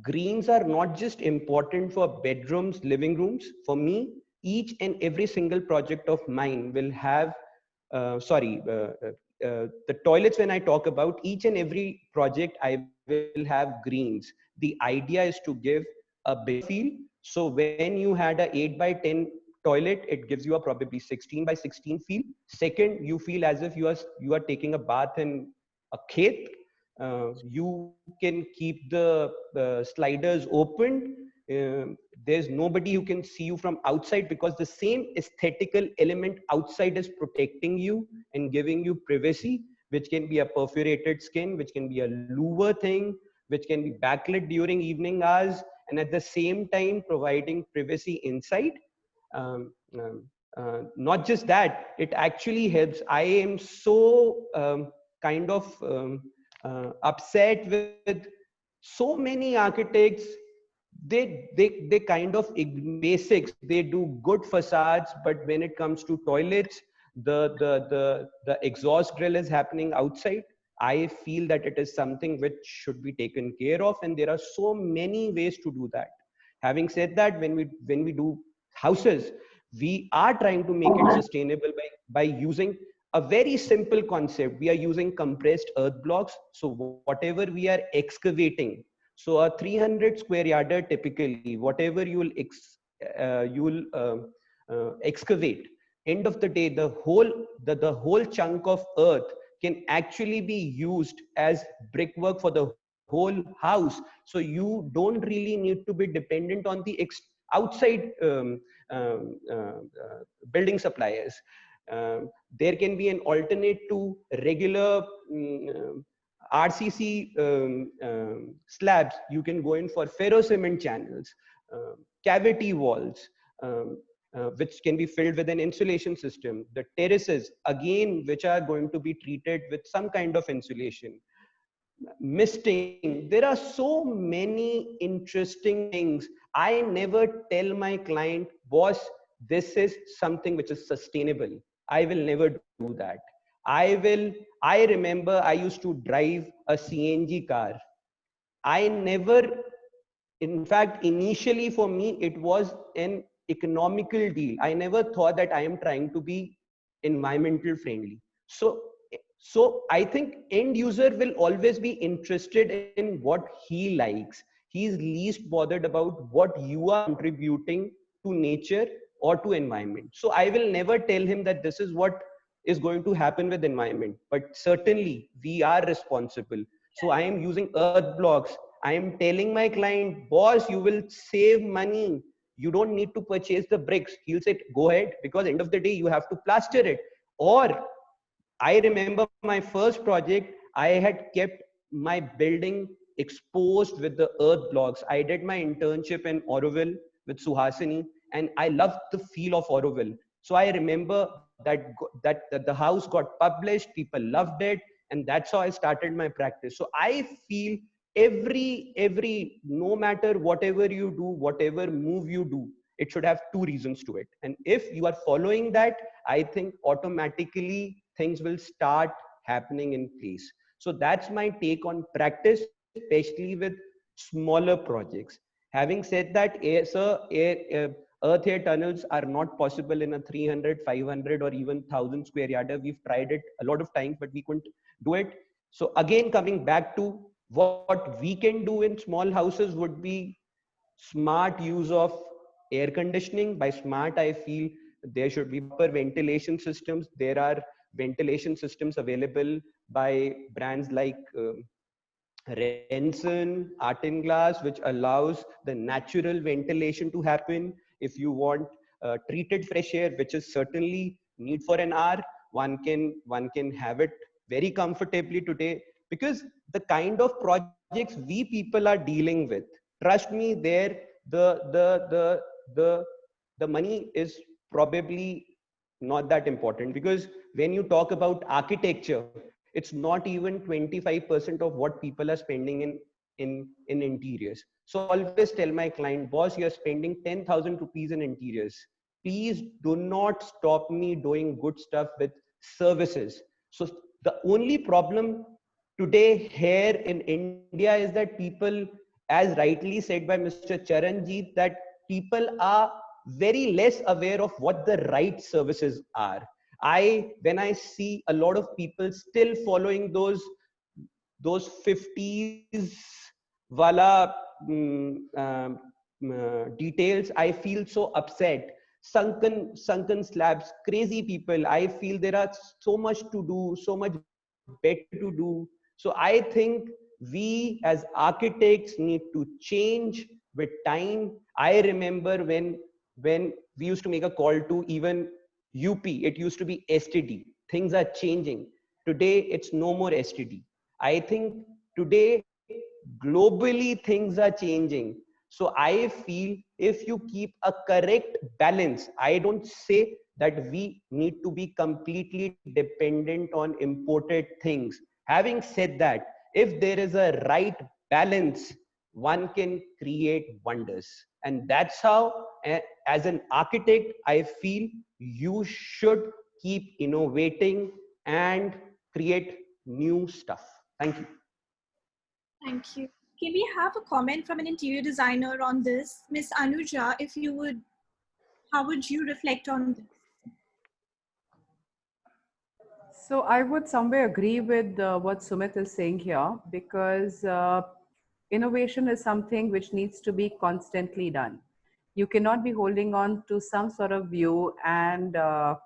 greens are not just important for bedrooms, living rooms. For me, each and every single project of mine will have the toilets, when I talk about each and every project, I will have greens. The idea is to give a big feel. So when you had a 8 by 10 toilet, it gives you a probably 16 by 16 feel. Second, you feel as if you are taking a bath in a khet. You can keep the sliders open. There's nobody who can see you from outside, because the same aesthetical element outside is protecting you and giving you privacy, which can be a perforated skin, which can be a louver thing, which can be backlit during evening hours, and at the same time providing privacy inside. Um, um, Not just that, it actually helps. I am so kind of upset with so many architects. They kind of basics. They do good facades, but when it comes to toilets, the exhaust grill is happening outside. I feel that it is something which should be taken care of, and there are so many ways to do that. Having said that, when we do houses, we are trying to make it sustainable by using a very simple concept. We are using compressed earth blocks. So whatever we are excavating, so a 300 square yarder, typically whatever you'll excavate, end of the day, the whole chunk of earth can actually be used as brickwork for the whole house. So you don't really need to be dependent on the outside building suppliers. There can be an alternate to regular RCC slabs. You can go in for ferro cement channels, cavity walls, which can be filled with an insulation system. The terraces, again, which are going to be treated with some kind of insulation. Misting, there are so many interesting things. I never tell my client, boss, this is something which is sustainable. I will never do that. I remember I used to drive a CNG car. I never, in fact, initially for me, it was an economical deal. I never thought that I am trying to be environmental friendly. So I think end user will always be interested in what he likes. He is least bothered about what you are contributing to nature or to environment. So I will never tell him that this is what is going to happen with environment, but certainly we are responsible. So I am using earth blocks. I am telling my client, boss, you will save money. You don't need to purchase the bricks. He'll say, go ahead, because end of the day, you have to plaster it. Or I remember my first project, I had kept my building exposed with the earth blocks. I did my internship in Auroville with Suhasini, and I loved the feel of Auroville. So I remember that the house got published, people loved it, and that's how I started my practice. So I feel every no matter whatever you do, whatever move you do, it should have two reasons to it. And if you are following that, I think automatically things will start happening in place. So that's my take on practice, especially with smaller projects. Having said that, earth air tunnels are not possible in a 300, 500 or even 1000 square yarder. We've tried it a lot of times, but we couldn't do it. So again, coming back to what we can do in small houses would be smart use of air conditioning. By smart, I feel there should be proper ventilation systems. There are ventilation systems available by brands like Renson, Art in Glass, which allows the natural ventilation to happen. If you want treated fresh air, which is certainly need for an hour, one can have it very comfortably today, because the kind of projects we people are dealing with, trust me, there the money is probably not that important, because when you talk about architecture, it's not even 25% of what people are spending in interiors. So I always tell my client, boss, you're spending 10,000 rupees in interiors. Please do not stop me doing good stuff with services. So the only problem today here in India is that people, as rightly said by Mr. Charanjit, that people are very less aware of what the right services are. When I see a lot of people still following those 50s wala details, I feel so upset. Sunken slabs, crazy people. I feel there are so much to do, so much better to do. So I think we as architects need to change with time. I remember when we used to make a call to even UP, it used to be STD. Things are changing. Today, it's no more STD. I think today, globally, things are changing. So I feel if you keep a correct balance, I don't say that we need to be completely dependent on imported things. Having said that, if there is a right balance, one can create wonders. And that's how, as an architect, I feel you should keep innovating and create new stuff. Thank you. Thank you. Can we have a comment from an interior designer on this? Miss Anuja, if you would, how would you reflect on this? So I would somewhere agree with what Sumit is saying here, because innovation is something which needs to be constantly done. You cannot be holding on to some sort of view and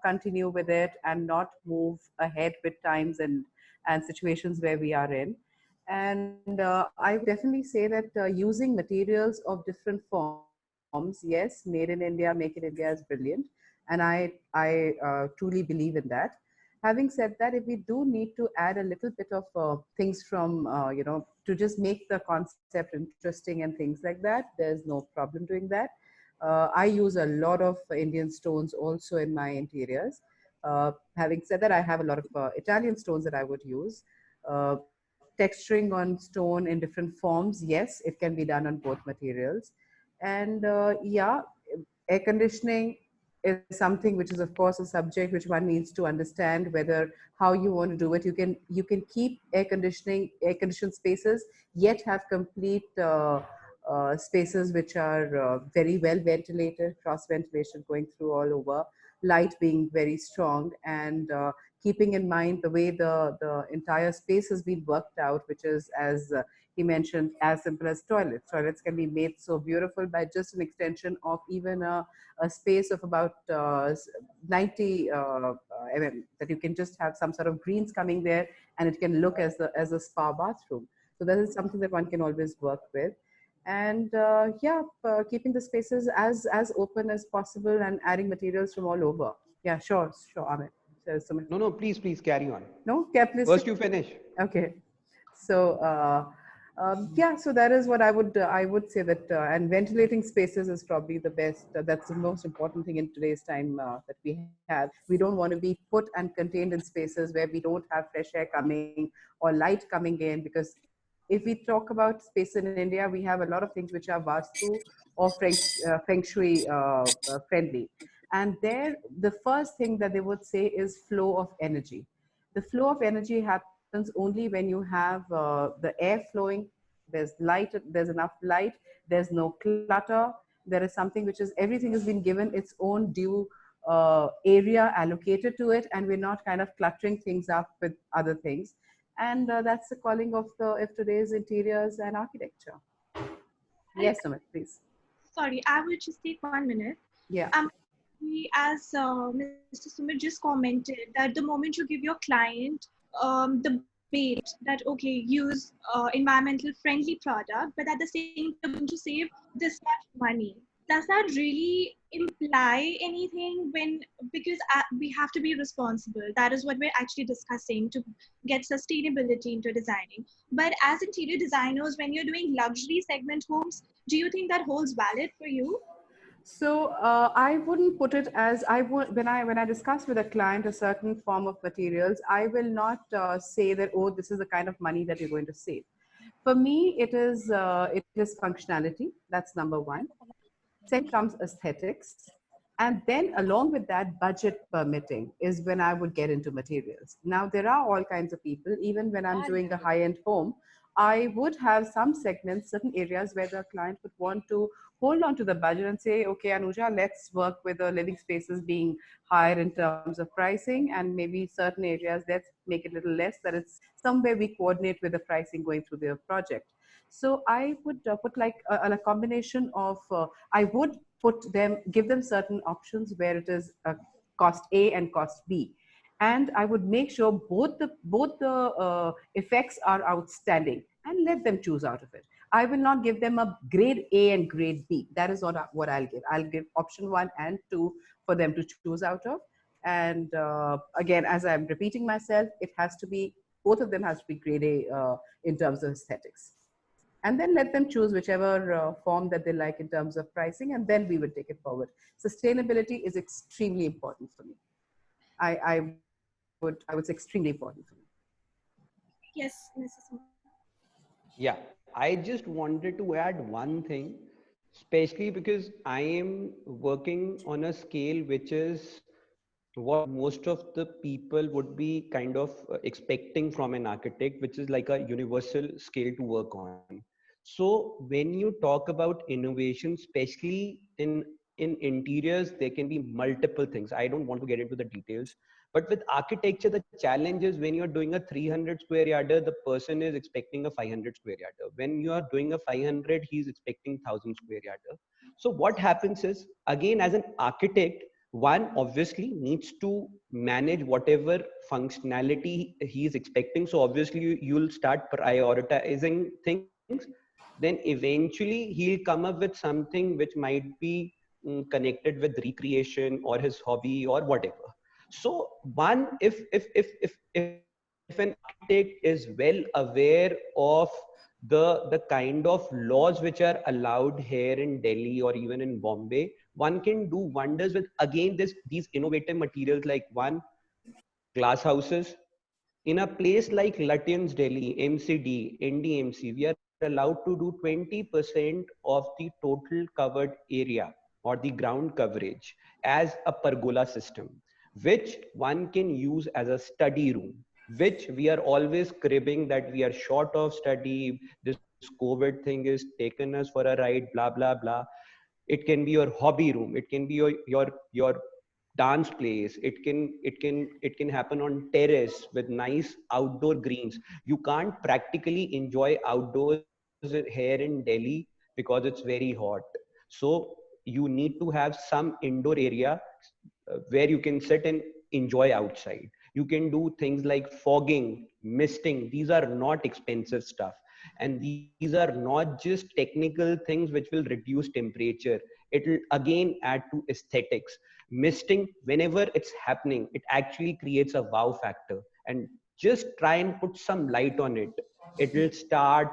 continue with it and not move ahead with times and situations where we are in. And I would definitely say that using materials of different forms, yes, made in India, make in India is brilliant. And I truly believe in that. Having said that, if we do need to add a little bit of things from, to just make the concept interesting and things like that, there's no problem doing that. I use a lot of Indian stones also in my interiors. Having said that, I have a lot of Italian stones that I would use. Texturing on stone in different forms, yes, it can be done on both materials. And yeah, air conditioning is something which is of course a subject which one needs to understand whether how you want to do it. You can keep air conditioned spaces, yet have complete spaces which are very well ventilated, cross ventilation going through all over, light being very strong, and keeping in mind the way the entire space has been worked out, which is, as he mentioned, as simple as toilets. Toilets can be made so beautiful by just an extension of even a space of about 90 mm, that you can just have some sort of greens coming there, and it can look as a spa bathroom. So that is something that one can always work with. And yeah, keeping the spaces as open as possible and adding materials from all over. Yeah, sure, Amit. So, No, please carry on. no, yeah, please. First you finish. Okay. So yeah, so that is what I would say that, and ventilating spaces is probably the best. That's the most important thing in today's time that we have. We don't want to be put and contained in spaces where we don't have fresh air coming or light coming in, because if we talk about space in India, we have a lot of things which are Vastu or Feng Shui friendly. And there, the first thing that they would say is flow of energy. The flow of energy happens only when you have the air flowing, there's light, there's enough light, there's no clutter, there is something which is, everything has been given its own due area allocated to it, and we're not kind of cluttering things up with other things. And that's the calling of today's interiors and architecture. Yes, Sumit, please. Sorry, I will just take 1 minute. Yeah. As Mr. Sumit just commented, that the moment you give your client the bait that, okay, use environmental friendly product, but at the same time, you're going to save this much money. Does that really imply anything because we have to be responsible? That is what we're actually discussing, to get sustainability into designing. But as interior designers, when you're doing luxury segment homes, do you think that holds valid for you? So I wouldn't put it as, I would, when I discuss with a client a certain form of materials, I will not say that, oh, this is the kind of money that you're going to save. For me, it is functionality. That's number one. Second comes aesthetics. And then along with that, budget permitting is when I would get into materials. Now, there are all kinds of people, even when I'm doing a high-end home, I would have some segments, certain areas where the client would want to hold on to the budget and say, okay, Anuja, let's work with the living spaces being higher in terms of pricing, and maybe certain areas, let's make it a little less, that it's somewhere we coordinate with the pricing going through the project. So I would put like a combination of, I would give them certain options where it is cost A and cost B. And I would make sure both the effects are outstanding and let them choose out of it. I will not give them a grade A and grade B. That is what I'll give. I'll give option 1 and 2 for them to choose out of. And again, as I'm repeating myself, it has to be, both of them has to be grade A in terms of aesthetics. And then let them choose whichever form that they like in terms of pricing, and then we will take it forward. Sustainability is extremely important for me. I would say extremely important for me. Yes, Mrs. Yeah, I just wanted to add one thing, especially because I am working on a scale which is what most of the people would be kind of expecting from an architect, which is like a universal scale to work on. So when you talk about innovation, especially in interiors, there can be multiple things. I don't want to get into the details, but with architecture, the challenge is when you're doing a 300 square yarder, the person is expecting a 500 square yarder. When you are doing a 500, he's expecting 1000 square yarder. So what happens is, again, as an architect, one obviously needs to manage whatever functionality he is expecting. So obviously you'll start prioritizing things. Then eventually he'll come up with something which might be connected with recreation or his hobby or whatever. So one, if an architect is well aware of the kind of laws which are allowed here in Delhi or even in Bombay, one can do wonders with, again, these innovative materials, like one, glass houses. In a place like Lutyens, Delhi, MCD, NDMC, we are allowed to do 20% of the total covered area or the ground coverage as a pergola system, which one can use as a study room, which we are always cribbing that we are short of study. This COVID thing is taken us for a ride, blah, blah, blah. It can be your hobby room. It can be your dance place. It can happen on terrace with nice outdoor greens. You can't practically enjoy outdoors here in Delhi because it's very hot. So you need to have some indoor area where you can sit and enjoy outside. You can do things like fogging, misting. These are not expensive stuff, and these are not just technical things which will reduce temperature. It will again add to aesthetics. Misting, whenever it's happening, it actually creates a wow factor. And just try and put some light on it. It will start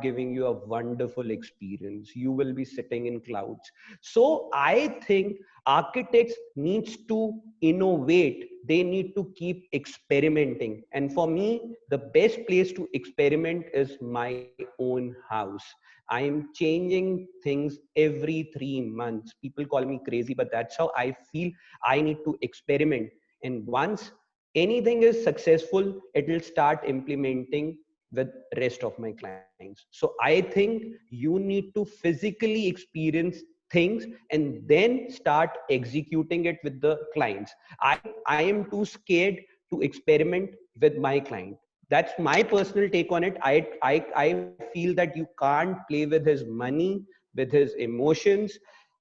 giving you a wonderful experience. You will be sitting in clouds. So I think architects needs to innovate. They need to keep experimenting. And for me, the best place to experiment is my own house. I am changing things every 3 months. People call me crazy, but that's how I feel. I need to experiment. And once anything is successful, it will start implementing with rest of my clients. So I think you need to physically experience things and then start executing it with the clients. I am too scared to experiment with my client. That's my personal take on it. I feel that you can't play with his money, with his emotions.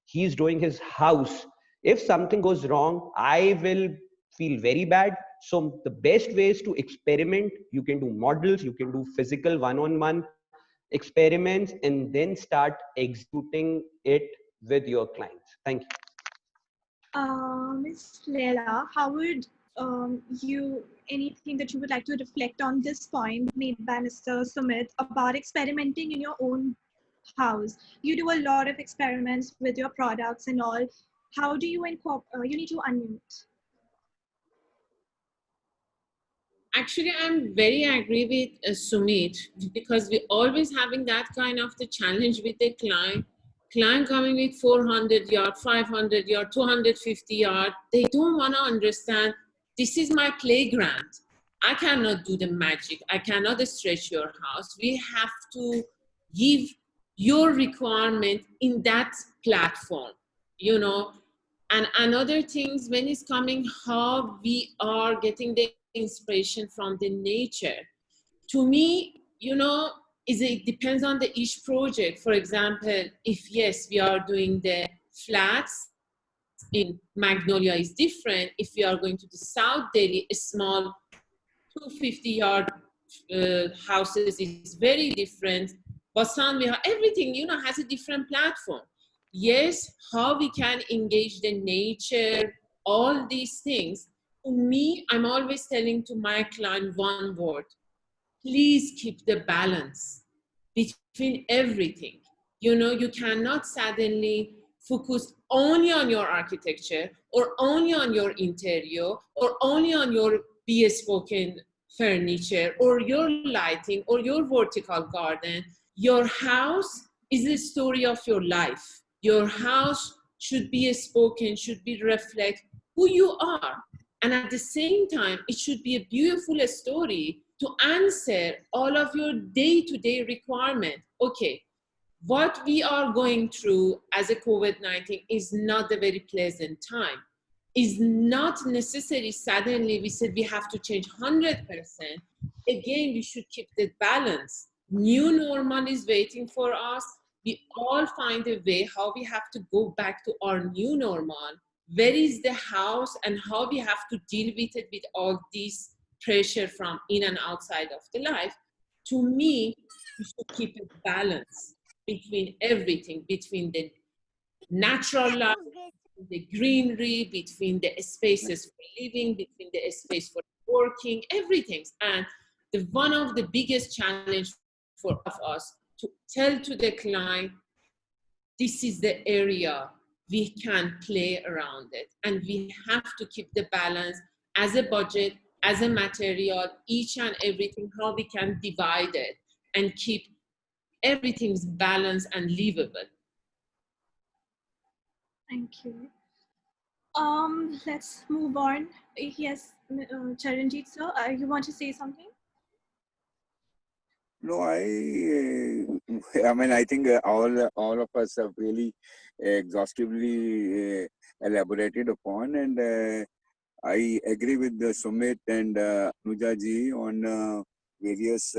He's doing his house. If something goes wrong, I will feel very bad. So the best ways to experiment, you can do models, you can do physical one-on-one experiments, and then start executing it with your clients. Thank you. Ms. Leila, how would anything that you would like to reflect on this point made by Mr. Sumit about experimenting in your own house? You do a lot of experiments with your products and all. How do you you need to unmute. Actually, I'm very agree with Sumit, because we're always having that kind of the challenge with the client coming with 400 yard, 500 yard, 250 yard. They don't want to understand, this is my playground. I cannot do the magic. I cannot stretch your house. We have to give your requirement in that platform, you know. And another things, when it's coming how we are getting the inspiration from the nature, to me, you know, it depends on the each project. For example, if yes, we are doing the flats in Magnolia is different. If we are going to the South Delhi, a small 250-yard houses is very different. Basan Vihar, everything, you know, has a different platform. Yes, how we can engage the nature, all these things. To me, I'm always telling to my client one word: please keep the balance between everything. You know, you cannot suddenly focus only on your architecture or only on your interior or only on your bespoke furniture or your lighting or your vertical garden. Your house is the story of your life. Your house should be spoken, should be reflect who you are. And at the same time, it should be a beautiful story to answer all of your day-to-day requirement. Okay, what we are going through as a COVID-19 is not a very pleasant time. Is not necessary suddenly we said we have to change 100%. Again, we should keep the balance. New normal is waiting for us. We all find a way how we have to go back to our new normal. Where is the house and how we have to deal with it with all these pressure from in and outside of the life. To me, we should keep a balance between everything, between the natural life, the greenery, between the spaces for living, between the space for working, everything. And one of the biggest challenge for us to tell to the client, this is the area we can play around it. And we have to keep the balance as a budget, as a material, each and everything, how we can divide it and keep everything's balanced and livable. Thank you. Let's move on. Yes, Charanjit sir, you want to say something? No, I mean, I think all of us have really exhaustively elaborated upon, and I agree with Sumit and Anuja ji on various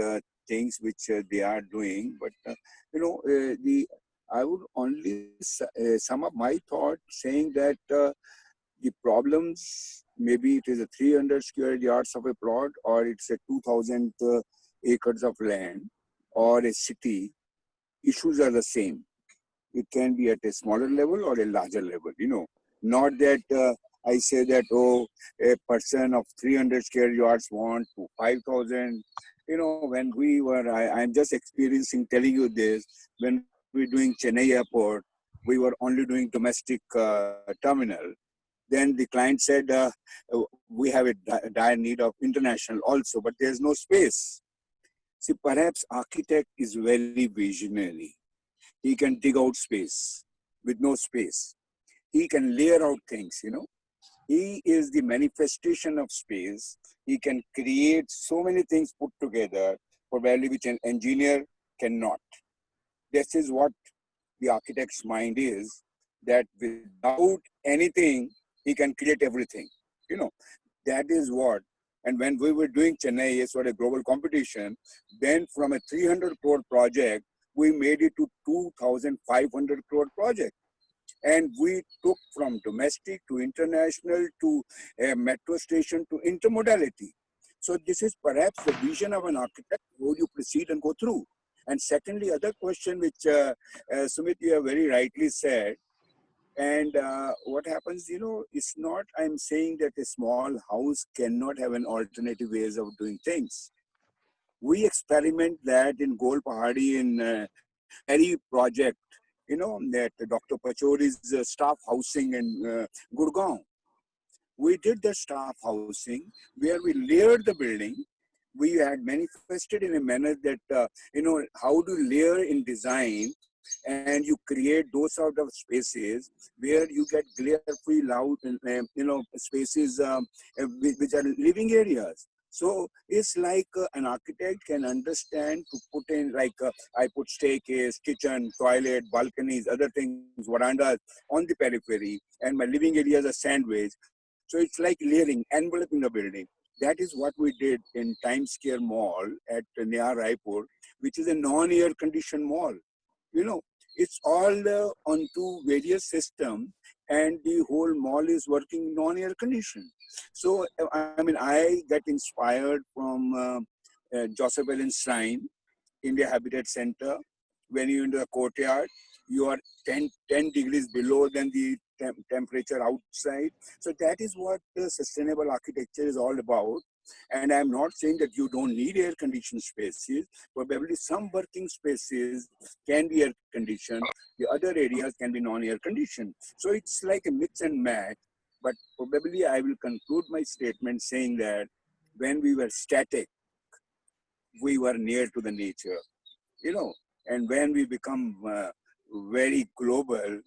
things which they are doing. But you know, I would only sum up my thought saying that the problems, maybe it is a 300 square yards of a plot, or it's a 2,000 acres of land, or a city. Issues are the same. It can be at a smaller level or a larger level. You know, not that. I say that, oh, a person of 300 square yards want to 5,000. You know, when we were, I'm just experiencing, telling you this, when we were doing Chennai airport, we were only doing domestic terminal. Then the client said, we have a dire need of international also, but there's no space. See, perhaps architect is very visionary. He can dig out space with no space. He can layer out things, you know. He is the manifestation of space. He can create so many things put together for value which an engineer cannot. This is what the architect's mind is, that without anything, he can create everything. You know, that is what. And when we were doing Chennai as sort of global competition, then from a 300 crore project, we made it to 2,500 crore project. And we took from domestic to international to a metro station to intermodality. So this is perhaps the vision of an architect, how you proceed and go through. And secondly, other question which Sumit, you have very rightly said, and what happens, you know, it's not, I'm saying that a small house cannot have an alternative ways of doing things. We experiment that in Gol Pahadi in Perry project, you know, that Dr. Pachori's staff housing in Gurgaon. We did the staff housing where we layered the building. We had manifested in a manner that, you know, how to layer in design, and you create those sort of spaces where you get glare-free, loud, you know, spaces which are living areas. So it's like an architect can understand to put in, like I put staircase, kitchen, toilet, balconies, other things, verandas on the periphery, and my living area is a sandwich. So it's like layering, enveloping the building. That is what we did in Times Square Mall at near Raipur, which is a non-air conditioned mall. You know, it's all onto various systems, and the whole mall is working non-air conditioned. So I mean, I get inspired from Joseph Allen Stein, India Habitat Center. When you into the courtyard, you are 10 degrees below than the temperature outside. So that is what sustainable architecture is all about. And I'm not saying that you don't need air conditioned spaces. Probably some working spaces can be air conditioned. The other areas can be non-air conditioned. So it's like a mix and match. But probably I will conclude my statement saying that when we were static, we were near to the nature, you know, and when we become very global,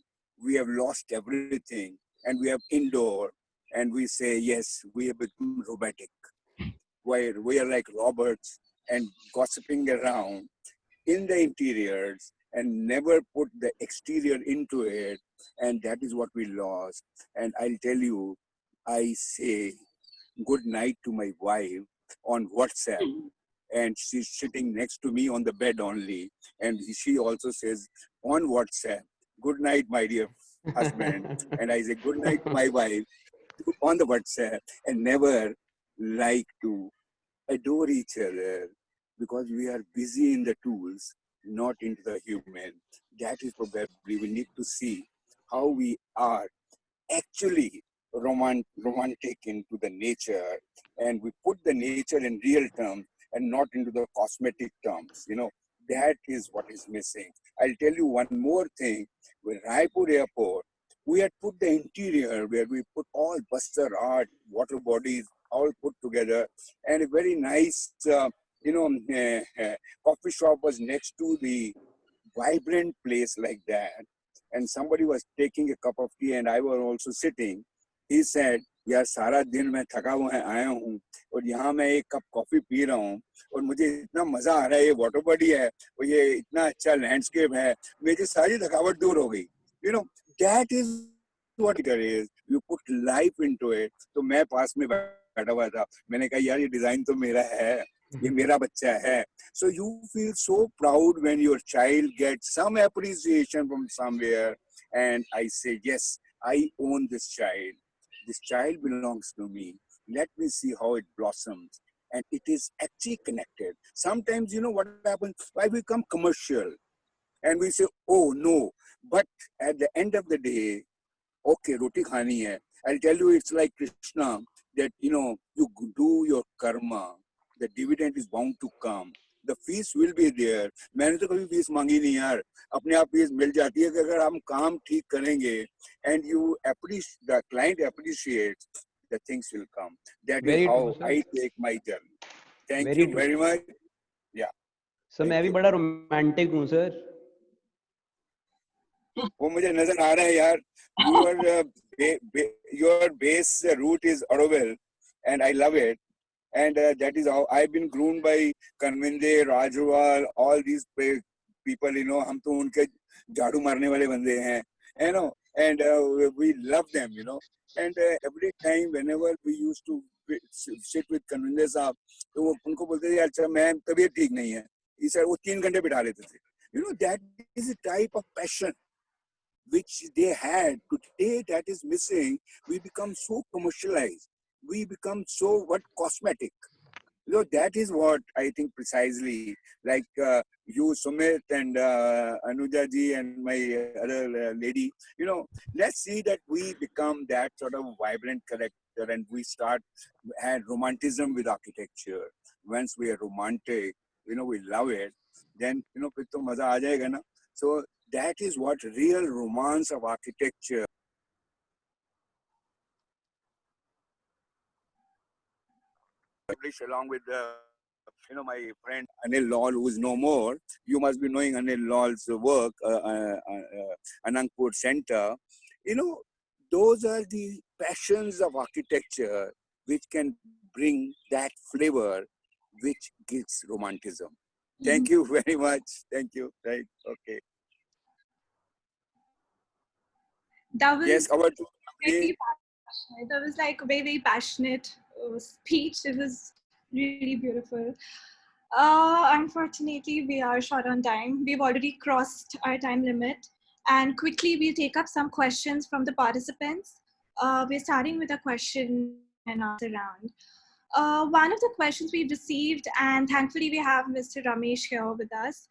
we have lost everything, and we have indoor, and we say, yes, we have become robotic, where we are like robots and gossiping around in the interiors and never put the exterior into it. And that is what we lost. And I'll tell you, I say good night to my wife on WhatsApp, and she's sitting next to me on the bed only. And she also says on WhatsApp, good night, my dear husband. And I say good night to my wife on the WhatsApp, and never like to adore each other because we are busy in the tools, not into the human. That is probably we need to see how we are actually romantic into the nature, and we put the nature in real terms and not into the cosmetic terms. You know, that is what is missing. I'll tell you one more thing. With Raipur Airport, we had put the interior where we put all Buster art, water bodies, all put together, and a very nice, coffee shop was next to the vibrant place like that. And somebody was taking a cup of tea, and I was also sitting. He said, यार सारा दिन मैं थका हुआ है आया हूँ और यहाँ मैं एक कप कॉफी पी रहा हूँ और मुझे इतना मजा आ रहा है, ये वाटर बॉडी है और ये इतना अच्छा लैंडस्केप है, मेरी सारी थकावट दूर हो गई. You know, that is what it is. You put life into it. तो मैं पास में बैठा हुआ था, मैंने कहा यार ये डिजाइन तो मेरा है, ये मेरा बच्चा है. So you feel so proud when your child gets some appreciation from somewhere, and I say, yes, I own this child. This child belongs to me. Let me see how it blossoms. And it is actually connected. Sometimes, you know what happens? I become commercial and we say, oh no. But at the end of the day, okay, roti khani hai. I'll tell you, it's like Krishna, that, you know, you do your karma. The dividend is bound to come. The fees will be there. मैंने तो कभी fees मांगी नहीं यार, अपने आप fees मिल जाती है कि अगर हम काम ठीक करेंगे, and you appreciate, the client appreciates, the things will come. That is how I take my journey. Thank you very much. Yeah. Sir मैं भी बड़ा रोमांटिक हूँ सर. वो मुझे नजर आ रहा है यार. Your base route is Auroville, and I love it. And that is how I've been groomed by Kanvinde, Rajwal, all these people, you know, हम तो उनके झाड़ू मारने वाले बंदे हैं, you know, and we love them, you know. And every time, whenever we used to sit with Kanvinde साहब, तो वो उनको बोलते थे अच्छा मैं तबीयत ठीक नहीं है, इस वो 3 घंटे बिठा लेते थे. You know, that is a type of passion which they had. Today, that is missing. We become so commercialized. We become so cosmetic. You know, that is what I think precisely, like you, Sumit, and Anuja ji, and my other lady, you know, let's see that we become that sort of vibrant character, and we start had romanticism with architecture. Once we are romantic, you know, we love it, then, you know, फिर तो मजा आ जाएगा ना. So that is what real romance of architecture. Along with you know, my friend Anil Lal, who is no more. You must be knowing Anil Lal's work, Anandpur Center. You know, those are the passions of architecture which can bring that flavor which gives romanticism. Thank you very much. Thank you. Right. Okay. That was Yes, our two. very passionate. That was like a very, very passionate speech. It was really beautiful. Unfortunately, we are short on time. We've already crossed our time limit. And quickly, we'll take up some questions from the participants. We're starting with a question and answer round. One of the questions we've received, and thankfully we have Mr. Ramesh here with us.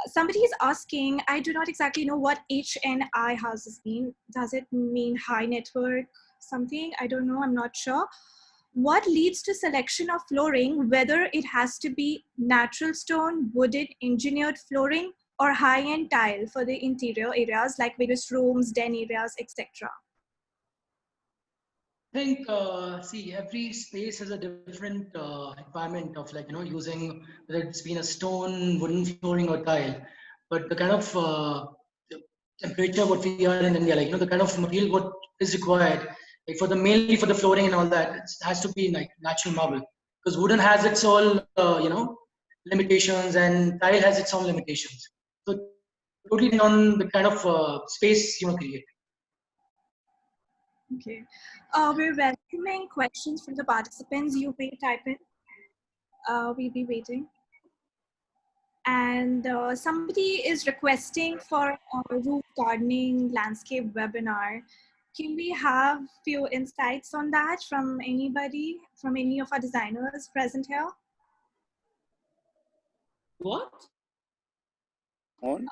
Somebody is asking, I do not exactly know what HNI houses mean. Does it mean high network something? I don't know, I'm not sure. What leads to selection of flooring, whether it has to be natural stone, wooded, engineered flooring, or high-end tile for the interior areas like various rooms, den areas, etc.? I think, see, every space has a different environment of like, using whether it's been a stone, wooden flooring or tile. But the kind of the temperature what we are in India, like, the kind of material what is required, like for the mainly for the flooring and all that, it has to be like natural marble. Because wooden has its own, limitations and tile has its own limitations. So totally on the kind of space you create. Okay. We're welcoming questions from the participants. You may type in. We'll be waiting. And somebody is requesting for a roof gardening landscape webinar. Can we have few insights on that from anybody, from any of our designers present here? What? On?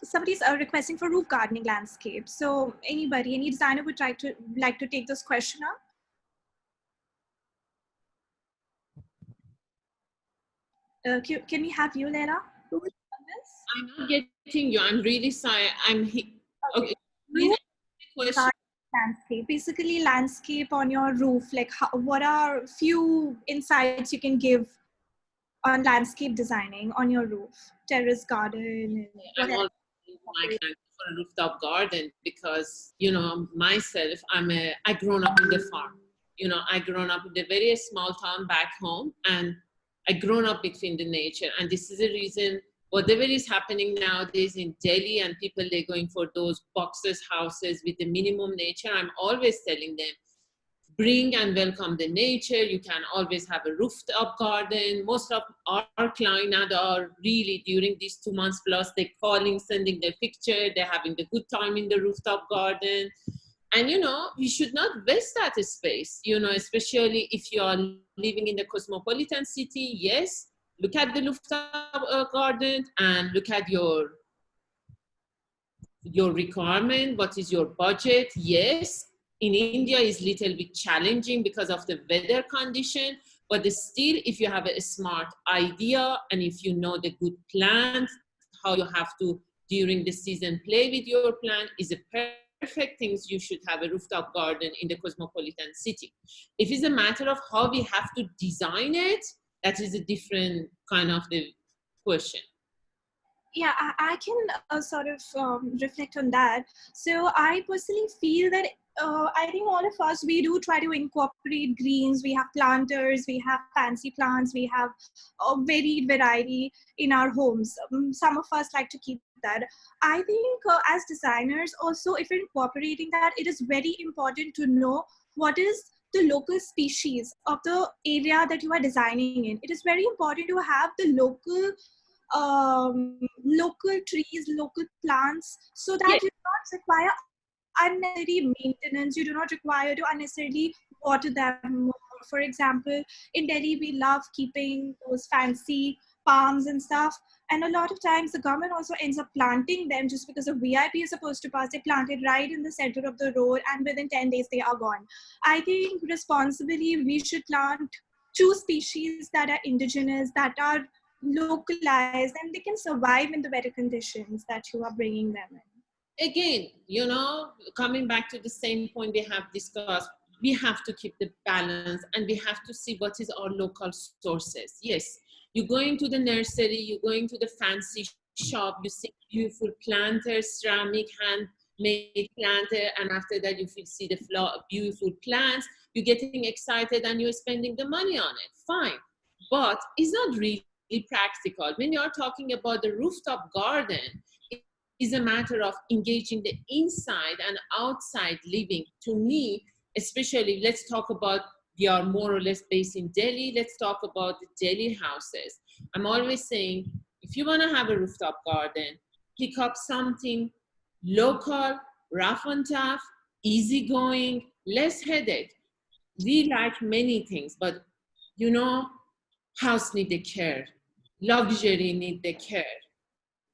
Somebody's requesting for roof gardening landscape. So anybody, any designer would like to take this question up? Can we have you, Leila? I'm not getting you. I'm really sorry. Okay. Please question. Landscape, basically landscape on your roof. Like, what are few insights you can give on landscape designing on your roof, terrace garden? I'm all my client for a rooftop garden because myself, I grown up in the farm. I grown up in a very small town back home, and I grown up between the nature. And this is the reason whatever is happening nowadays in Delhi and people, they're going for those boxes houses with the minimum nature. I'm always telling them, bring and welcome the nature. You can always have a rooftop garden. Most of our clients now are really during these 2 months plus, they're calling, sending their picture, they're having the good time in the rooftop garden. And we should not waste that space, especially if you are living in the cosmopolitan city. Yes, look at the rooftop garden and look at your requirement. What is your budget? Yes, in India is little bit challenging because of the weather condition, but still, if you have a smart idea and if you know the good plant, how you have to during the season play with your plant, is a perfect things. You should have a rooftop garden in the cosmopolitan city. If it's a matter of how we have to design it, that is a different kind of the question. Yeah, I can sort of reflect on that. So I personally feel that I think all of us, we do try to incorporate greens. We have planters, we have fancy plants, we have a varied variety in our homes. Some of us like to keep that. I think as designers also, if you're incorporating that, it is very important to know what is the local species of the area that you are designing in. It is very important to have the local trees, local plants, so that you do not require unnecessary maintenance. You do not require to unnecessarily water them more. For example, in Delhi, we love keeping those fancy palms and stuff. And a lot of times the government also ends up planting them just because a VIP is supposed to pass. They plant it right in the center of the road, and within 10 days they are gone. I think responsibly we should plant 2 species that are indigenous, that are localized, and they can survive in the weather conditions that you are bringing them in. Again, coming back to the same point we have discussed, we have to keep the balance and we have to see what is our local sources. Yes, you go into the nursery, you go into the fancy shop, you see beautiful planters, ceramic, make planter, and after that you see the beautiful plants, you're getting excited and you're spending the money on it. Fine, but it's not really practical. When you're talking about the rooftop garden, it is a matter of engaging the inside and outside living. To me, especially, let's talk about, we are more or less based in Delhi. Let's talk about the Delhi houses. I'm always saying, if you want to have a rooftop garden, pick up something local, rough and tough, easygoing, less headache. We like many things, but you know, house need the care, luxury need the care.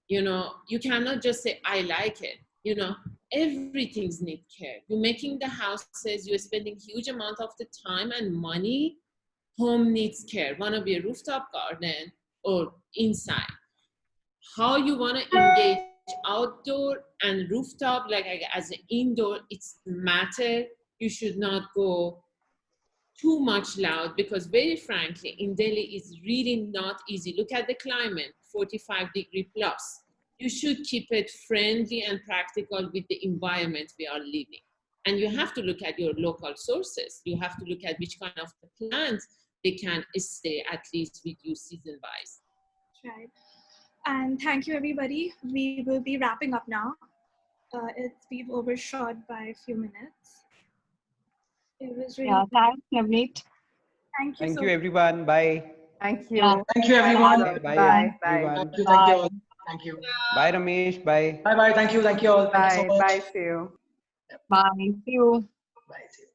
You know, you cannot just say, I like it. You know, everything's need care. You're making the houses, you're spending huge amount of the time and money. Home needs care. Want to be a rooftop garden or inside? How you want to engage outdoor and rooftop, like as an indoor, it's matter. You should not go too much loud, because very frankly, in Delhi it's really not easy. Look at the climate, 45-degree plus. You should keep it friendly and practical with the environment we are living. And you have to look at your local sources. You have to look at which kind of plants they can stay at least with you season-wise. Right. And thank you, everybody. We will be wrapping up now. We've overshot by a few minutes. It was really. Yeah, thanks, Navneet. Thank you. Thank you, everyone. Bye. Thank you. Yeah. Thank you, everyone. Bye, Bye. Bye. everyone. Thank you. Thank you all. Thank you. Bye, Ramesh. Bye. Bye bye. Thank you. Thank you all. Thank you so Bye. much. Bye. See you. Bye. See you. Bye. See you.